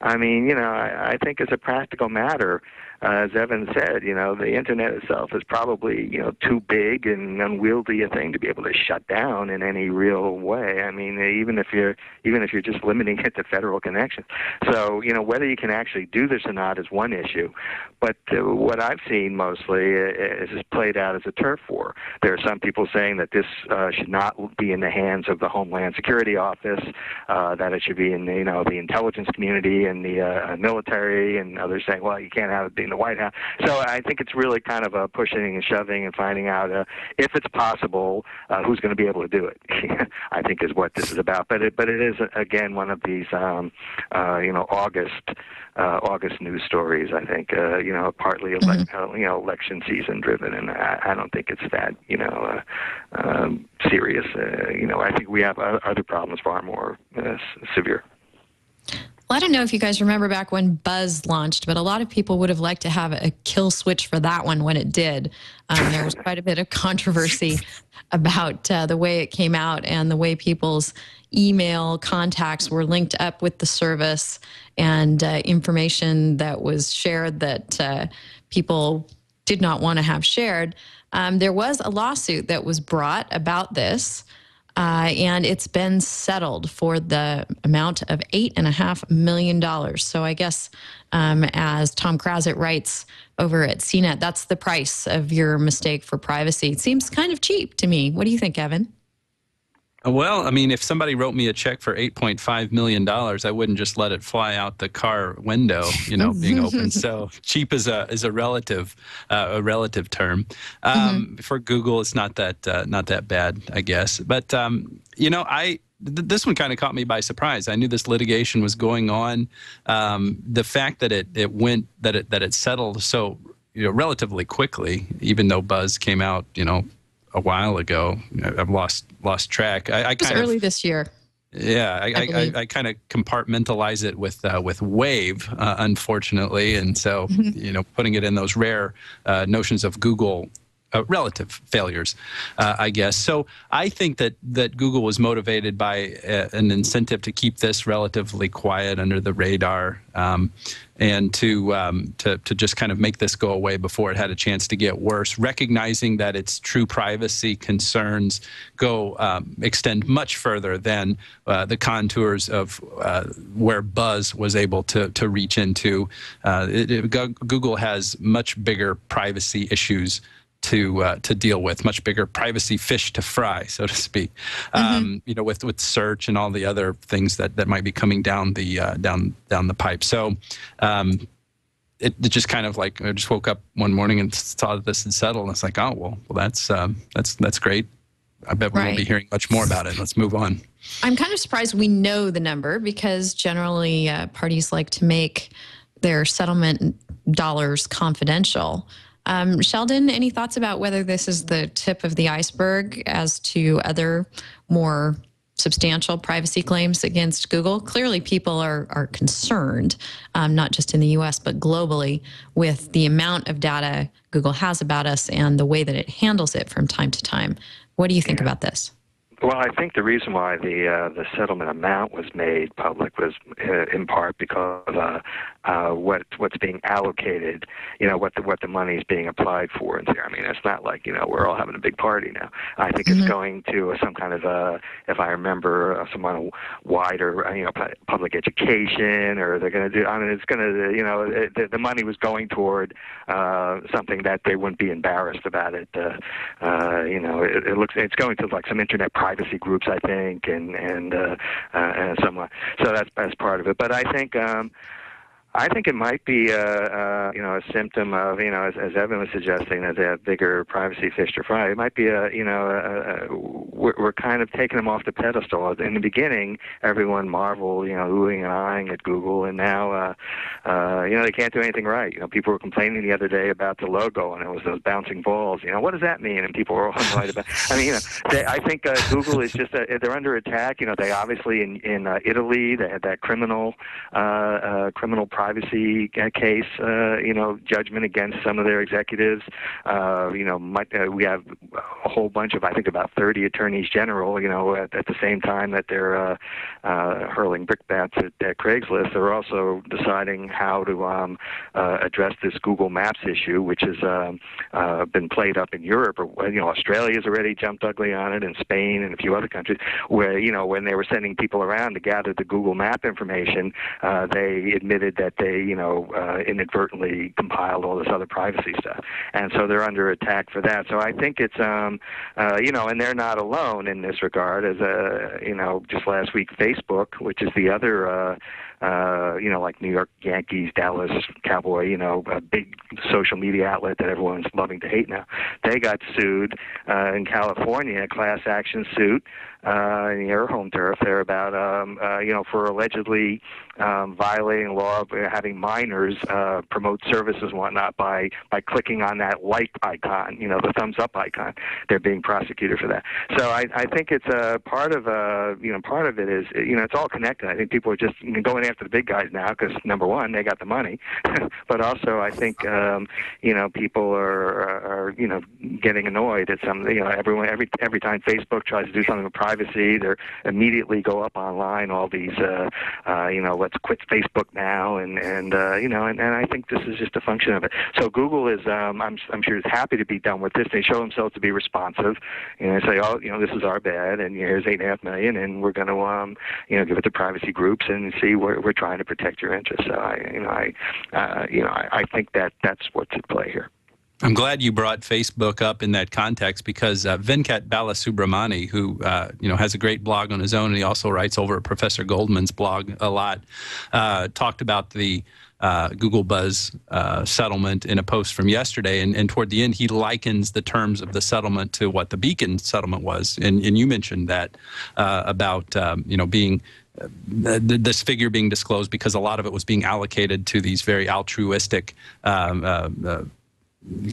Speaker 7: I mean, I think as a practical matter, as Evan said, the internet itself is probably, too big and unwieldy a thing to be able to shut down in any real way. I mean, even if you're just limiting it to federal connections. So, whether you can actually do this or not is one issue. But what I've seen mostly is played out as a turf war. There are some people saying that this should not be in the hands of the Homeland Security Office, that it should be in the intelligence community and the military, and others saying, well, you can't have it be in the White House. So I think it's really kind of pushing and shoving and finding out if it's possible, who's going to be able to do it. I think is what this is about. But it is again one of these August news stories. I think partly election season driven, and I don't think it's that serious. I think we have other problems far more severe.
Speaker 1: Well, I don't know if you guys remember back when Buzz launched, but a lot of people would have liked to have a kill switch for that one when it did. There was quite a bit of controversy about the way it came out and the way people's email contacts were linked up with the service and information that was shared that people did not want to have shared. There was a lawsuit that was brought about this, and it's been settled for the amount of $8.5 million. So I guess, as Tom Krazit writes over at CNET, that's the price of your mistake for privacy. It seems kind of cheap to me. What do you think, Evan?
Speaker 8: Well, I mean, if somebody wrote me a check for $8.5 million, I wouldn't just let it fly out the car window, being open. So cheap is a relative term. For Google, it's not that bad, I guess. But this one kind of caught me by surprise. I knew this litigation was going on. The fact that it settled so relatively quickly, even though buzz came out a while ago. I've lost track.
Speaker 1: It was early this year.
Speaker 8: Yeah, I kind of compartmentalize it with Wave, unfortunately, and so putting it in those rare notions of Google relative failures, I guess. So I think that Google was motivated by an incentive to keep this relatively quiet under the radar, and to just kind of make this go away before it had a chance to get worse, recognizing that its true privacy concerns extend much further than the contours of where Buzz was able to reach into. Google has much bigger privacy issues to deal with, much bigger privacy fish to fry, so to speak. With search and all the other things that might be coming down the pipe. So it just kind of like I just woke up one morning and saw that this had settled, and it's like, oh well, that's great. I bet we won't be hearing much more about it. Let's move on.
Speaker 1: I'm kind of surprised we know the number, because generally parties like to make their settlement dollars confidential. Sheldon, any thoughts about whether this is the tip of the iceberg as to other more substantial privacy claims against Google? Clearly, people are concerned, not just in the U.S., but globally, with the amount of data Google has about us and the way that it handles it from time to time. What do you think about this?
Speaker 7: Well, I think the reason why the settlement amount was made public was in part because what's being allocated, what the money is being applied for. And I mean, it's not like we're all having a big party now. I think it's going to some kind of if I remember, some kind of wider public education, or they're going to do. I mean, it's going to the money was going toward something that they wouldn't be embarrassed about it. It's going to like some internet privacy groups, I think, and some. So that's part of it. But I think it might be a symptom of as Evan was suggesting, that they have bigger privacy fish to fry. It might be we're kind of taking them off the pedestal. In the beginning, everyone marveled, oohing and eyeing at Google, and now they can't do anything right. People were complaining the other day about the logo, and it was those bouncing balls. What does that mean? And people were all annoyed about. I mean, I think Google is just they're under attack. They obviously in Italy they had that criminal privacy case, judgment against some of their executives. We have a whole bunch of, I think, about 30 attorneys general, at the same time that they're hurling brickbats at Craigslist. They're also deciding how to address this Google Maps issue, which has been played up in Europe. Australia's already jumped ugly on it, and Spain and a few other countries, where, when they were sending people around to gather the Google Map information, they admitted that they, inadvertently compiled all this other privacy stuff. And so they're under attack for that. So I think it's, and they're not alone in this regard. As, just last week, Facebook, which is the other, like New York Yankees, Dallas Cowboy, a big social media outlet that everyone's loving to hate now. They got sued in California, a class action suit in their home turf. They're about, for allegedly violating law of having minors promote services and whatnot by clicking on that like icon, the thumbs up icon. They're being prosecuted for that. So I think it's part of it is, it's all connected. I think people are just going after the big guys now because, number one, they got the money, but also I think people are getting annoyed at some, everyone every time Facebook tries to do something with privacy, they immediately go up online all these let's quit Facebook now, and I think this is just a function of it. So Google is, I'm sure, is happy to be done with this. They show themselves to be responsive, and they say, oh, this is our bad, and here's $8.5 million, and we're going to, give it to privacy groups and see where we're trying to protect your interests. So I think that's what's at play here.
Speaker 8: I'm glad you brought Facebook up in that context, because Venkat Balasubramani, who has a great blog on his own, and he also writes over at Professor Goldman's blog a lot, talked about the Google Buzz settlement in a post from yesterday, and toward the end he likens the terms of the settlement to what the Beacon settlement was, and you mentioned that about being this figure being disclosed because a lot of it was being allocated to these very altruistic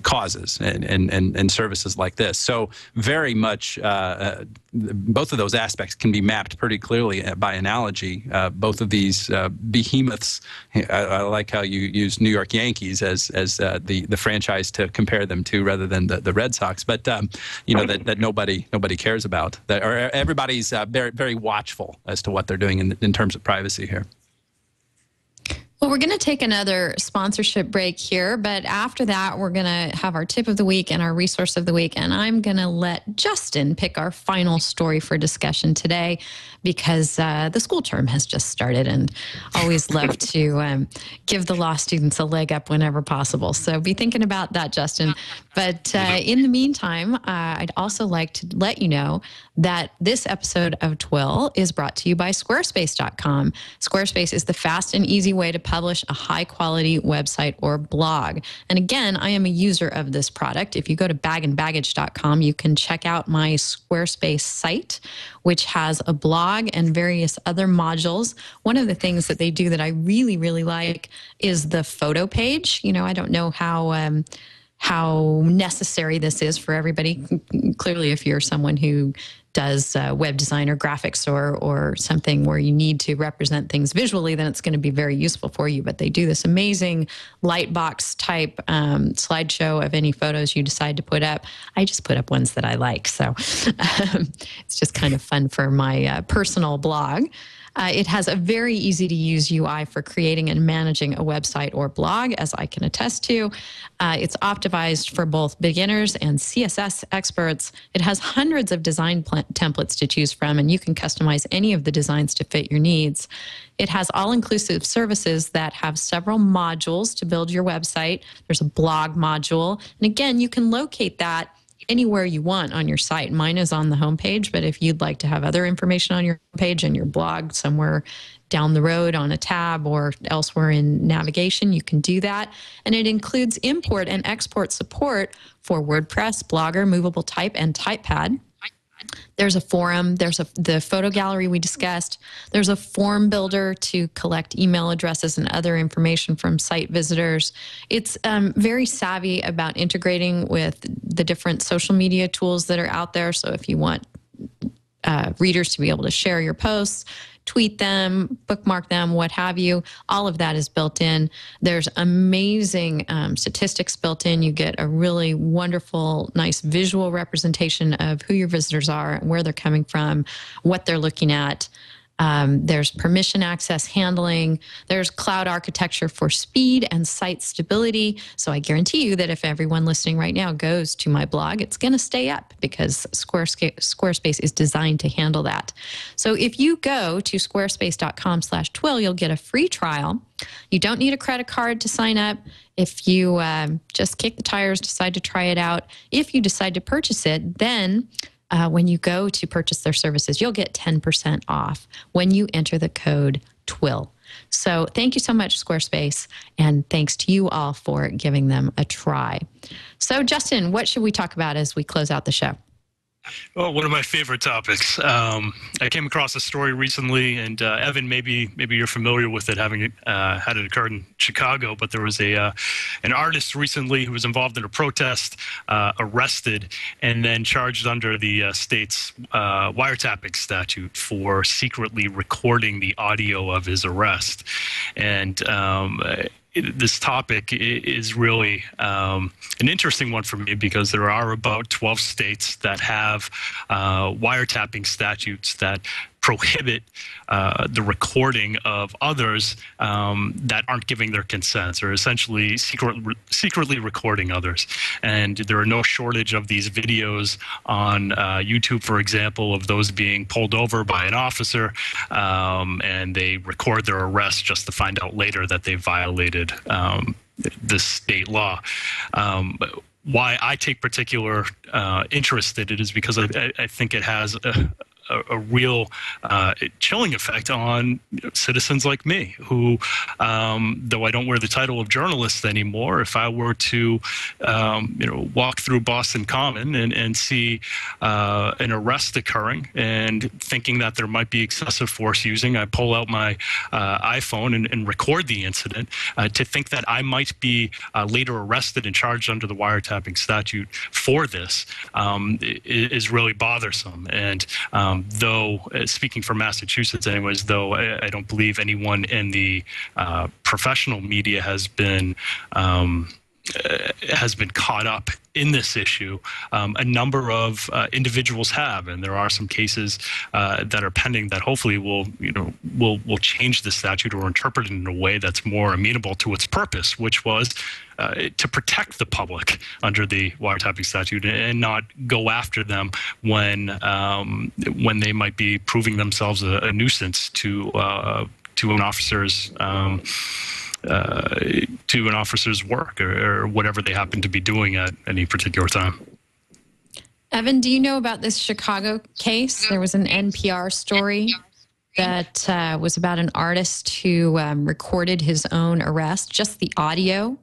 Speaker 8: causes and services like this. So very much both of those aspects can be mapped pretty clearly by analogy. Both of these behemoths, I like how you use New York Yankees as the franchise to compare them to rather than the Red Sox, but that nobody cares about, that, or everybody's very, very watchful as to what they're doing in terms of privacy here.
Speaker 1: Well, we're going to take another sponsorship break here, but after that, we're going to have our tip of the week and our resource of the week, and I'm going to let Justin pick our final story for discussion today, because the school term has just started, and always love to give the law students a leg up whenever possible. So be thinking about that, Justin. But in the meantime, I'd also like to let you know that this episode of TWiL is brought to you by Squarespace.com. Squarespace is the fast and easy way to publish a high-quality website or blog. And again, I am a user of this product. If you go to bagandbaggage.com, you can check out my Squarespace site, which has a blog and various other modules. One of the things that they do that I really, really like is the photo page. I don't know how necessary this is for everybody. Clearly, if you're someone who does web design or graphics or something where you need to represent things visually, then it's going to be very useful for you. But they do this amazing Lightbox type slideshow of any photos you decide to put up. I just put up ones that I like. So it's just kind of fun for my personal blog. It has a very easy to use UI for creating and managing a website or blog, as I can attest to. It's optimized for both beginners and CSS experts. It has hundreds of design templates to choose from, and you can customize any of the designs to fit your needs. It has all-inclusive services that have several modules to build your website. There's a blog module, and again, you can locate that anywhere you want on your site. Mine is on the homepage, but if you'd like to have other information on your page and your blog somewhere down the road on a tab or elsewhere in navigation, you can do that. And it includes import and export support for WordPress, Blogger, Movable Type, and TypePad. There's a forum, there's the photo gallery we discussed, there's a form builder to collect email addresses and other information from site visitors. It's very savvy about integrating with the different social media tools that are out there. So if you want readers to be able to share your posts, tweet them, bookmark them, what have you, all of that is built in. There's amazing statistics built in. You get a really wonderful, nice visual representation of who your visitors are, where they're coming from, what they're looking at. There's permission access handling. There's cloud architecture for speed and site stability. So I guarantee you that if everyone listening right now goes to my blog, it's going to stay up because Squarespace is designed to handle that. So if you go to squarespace.com/TWiL, you'll get a free trial. You don't need a credit card to sign up. If you just kick the tires, decide to try it out, if you decide to purchase it, then when you go to purchase their services, you'll get 10% off when you enter the code TWiL. So thank you so much, Squarespace, and thanks to you all for giving them a try. So Justin, what should we talk about as we close out the show?
Speaker 6: Well, one of my favorite topics. I came across a story recently, and Evan, maybe you're familiar with it, having had it occur in Chicago. But there was an artist recently who was involved in a protest, arrested, and then charged under the state's wiretapping statute for secretly recording the audio of his arrest. And this topic is really an interesting one for me because there are about 12 states that have wiretapping statutes that prohibit the recording of others that aren't giving their consents, or essentially secretly recording others. And there are no shortage of these videos on YouTube, for example, of those being pulled over by an officer, and they record their arrest just to find out later that they violated this state law. Why I take particular interest in it is because I think it has a real chilling effect on citizens like me, who, though I don't wear the title of journalist anymore, if I were to, walk through Boston Common and see an arrest occurring and thinking that there might be excessive force using, I pull out my iPhone and record the incident. To think that I might be later arrested and charged under the wiretapping statute for this is really bothersome. And though, speaking for Massachusetts anyways, though I don't believe anyone in the professional media has been caught up in this issue, a number of individuals have, and there are some cases that are pending that hopefully will change the statute or interpret it in a way that's more amenable to its purpose, which was to protect the public under the wiretapping statute and not go after them when they might be proving themselves a nuisance to an officer's work or whatever they happen to be doing at any particular time.
Speaker 1: Evan, do you know about this Chicago case? There was an NPR story that was about an artist who recorded his own arrest, just the audio.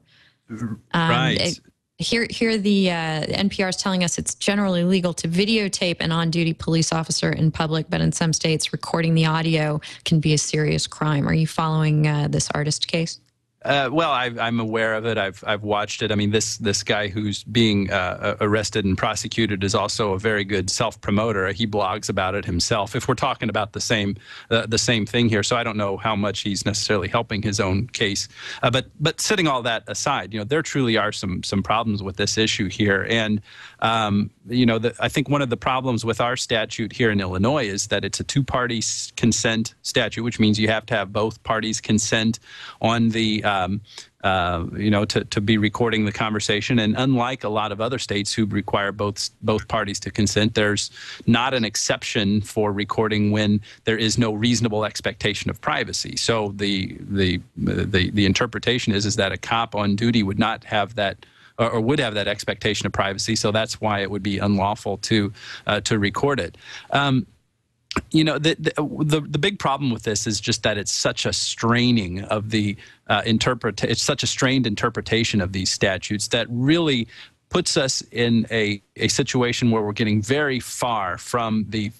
Speaker 8: Right.
Speaker 1: Here the NPR is telling us it's generally legal to videotape an on-duty police officer in public, but in some states, recording the audio can be a serious crime. Are you following this artist case?
Speaker 8: Well, I'm aware of it. I've watched it. I mean, this guy who's being arrested and prosecuted is also a very good self-promoter. He blogs about it himself. If we're talking about the same thing here, so I don't know how much he's necessarily helping his own case. But setting all that aside, there truly are some problems with this issue here, and I think one of the problems with our statute here in Illinois is that it's a two-party consent statute, which means you have to have both parties consent on the to be recording the conversation. And unlike a lot of other states who require both parties to consent, there's not an exception for recording when there is no reasonable expectation of privacy. So the interpretation is that a cop on duty would not have that, or would have that expectation of privacy. So that's why it would be unlawful to record it. The big problem with this is just that it's such a straining of the it's such a strained interpretation of these statutes that really puts us in a situation where we're getting very far from the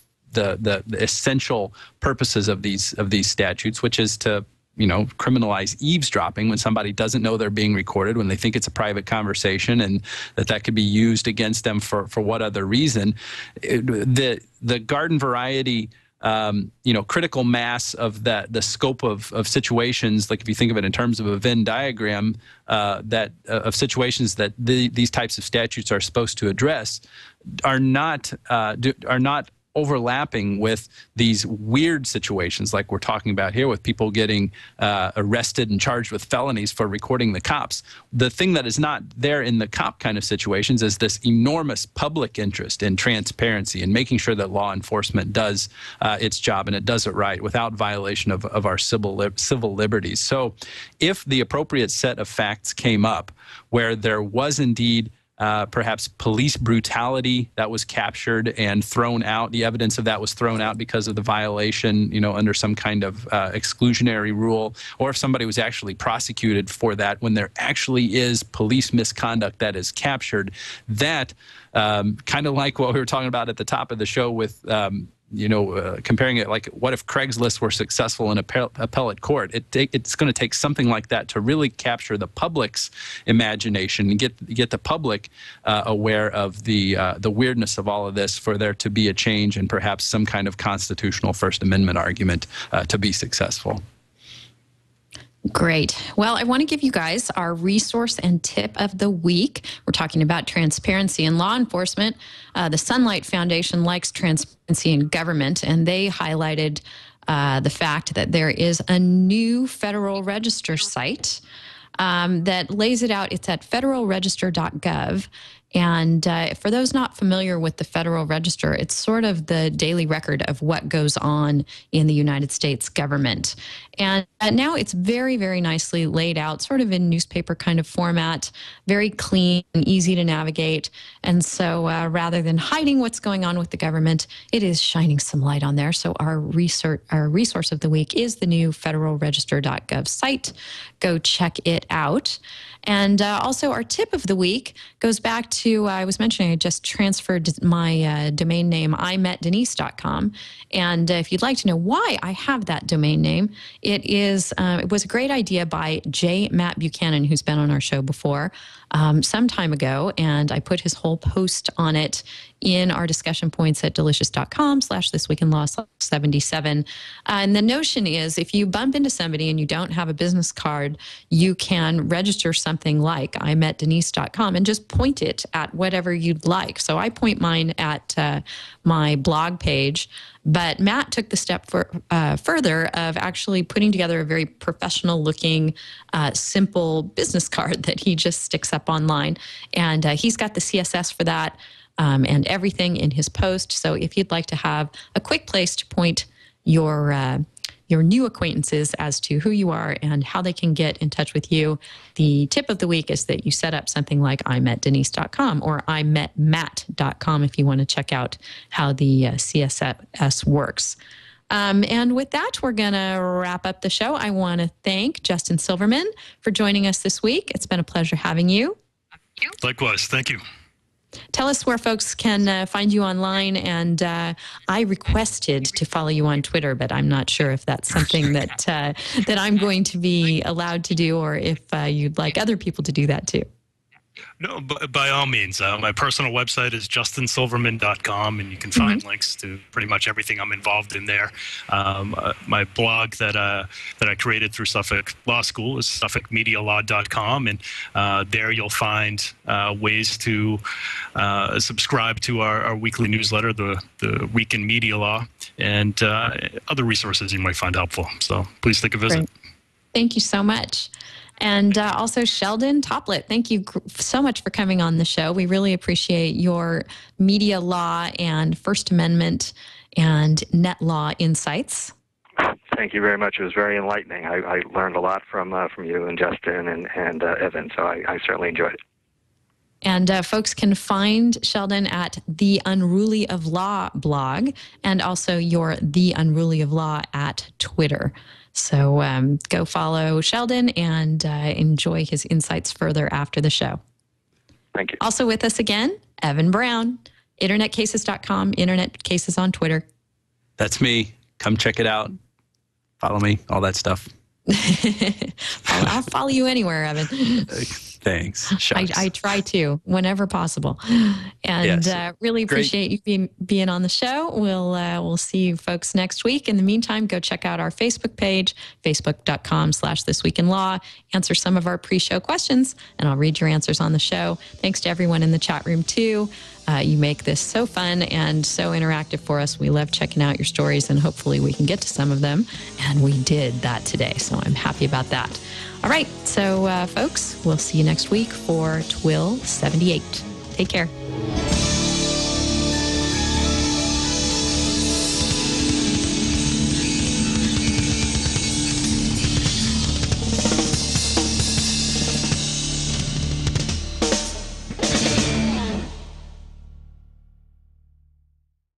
Speaker 8: essential purposes of these statutes, which is to criminalize eavesdropping when somebody doesn't know they're being recorded, when they think it's a private conversation, and that could be used against them for what other reason. The garden variety, critical mass of the scope of situations, like if you think of it in terms of a Venn diagram, of situations that these types of statutes are supposed to address, are not overlapping with these weird situations like we're talking about here, with people getting arrested and charged with felonies for recording the cops. The thing that is not there in the cop kind of situations is this enormous public interest in transparency and making sure that law enforcement does its job and it does it right without violation of our civil liberties. So if the appropriate set of facts came up where there was indeed perhaps police brutality that was captured and thrown out, the evidence of that was thrown out because of the violation, under some kind of exclusionary rule, or if somebody was actually prosecuted for that when there actually is police misconduct that is captured, that kind of like what we were talking about at the top of the show with comparing it, like what if Craigslist were successful in appellate court? It's going to take something like that to really capture the public's imagination and get the public aware of the weirdness of all of this, for there to be a change and perhaps some kind of constitutional First Amendment argument to be successful.
Speaker 1: Great. Well, I want to give you guys our resource and tip of the week. We're talking about transparency in law enforcement. The Sunlight Foundation likes transparency in government, and they highlighted the fact that there is a new Federal Register site that lays it out. It's at federalregister.gov. And for those not familiar with the Federal Register, it's sort of the daily record of what goes on in the United States government. And now it's very, very nicely laid out, sort of in newspaper kind of format, very clean and easy to navigate. And so rather than hiding what's going on with the government, it is shining some light on there. So our resource of the week is the new federalregister.gov site. Go check it out. And also our tip of the week goes back to, I was mentioning I just transferred my domain name, imetdenise.com. And if you'd like to know why I have that domain name, it was a great idea by J. Matt Buchanan, who's been on our show before, some time ago. And I put his whole post on it in our discussion points at delicious.com/thisweekinlaw/77. And the notion is if you bump into somebody and you don't have a business card, you can register something like imetdenise.com and just point it at whatever you'd like. So I point mine at my blog page, but Matt took the step further of actually putting together a very professional looking, simple business card that he just sticks up online. And he's got the CSS for that. And everything in his post. So if you'd like to have a quick place to point your new acquaintances as to who you are and how they can get in touch with you, the tip of the week is that you set up something like imetdenise.com or imetmatt.com if you want to check out how the CSS works. And with that, we're going to wrap up the show. I want to thank Justin Silverman for joining us this week. It's been a pleasure having you.
Speaker 6: Likewise. Thank you.
Speaker 1: Tell us where folks can find you online. And I requested to follow you on Twitter, but I'm not sure if that's something that I'm going to be allowed to do, or if you'd like other people to do that too.
Speaker 6: No, by all means. My personal website is justinsilverman.com, and you can find links to pretty much everything I'm involved in there. My blog that I created through Suffolk Law School is suffolkmedialaw.com, and there you'll find ways to subscribe to our weekly newsletter, the Week in Media Law, and other resources you might find helpful. So please take a visit.
Speaker 1: Great. Thank you so much. And also Sheldon Toplitt, thank you so much for coming on the show. We really appreciate your media law and First Amendment and net law insights.
Speaker 7: Thank you very much. It was very enlightening. I learned a lot from you and Justin and Evan, so I certainly enjoyed it.
Speaker 1: And folks can find Sheldon at the Unruly of Law blog, and also your The Unruly of Law at Twitter. So go follow Sheldon and enjoy his insights further after the show.
Speaker 7: Thank you.
Speaker 1: Also with us again, Evan Brown, internetcases.com, Internet Cases on Twitter.
Speaker 8: That's me. Come check it out. Follow me, all that stuff.
Speaker 1: I'll follow you anywhere, Evan.
Speaker 8: Thanks.
Speaker 1: I try to, whenever possible. And
Speaker 8: yes.
Speaker 1: Really appreciate you being on the show. We'll see you folks next week. In the meantime, go check out our Facebook page, facebook.com/thisweekinlaw. Answer some of our pre-show questions, and I'll read your answers on the show. Thanks to everyone in the chat room, too. You make this so fun and so interactive for us. We love checking out your stories, and hopefully we can get to some of them. And we did that today, so I'm happy about that. All right, so folks, we'll see you next week for TWiL 78. Take care.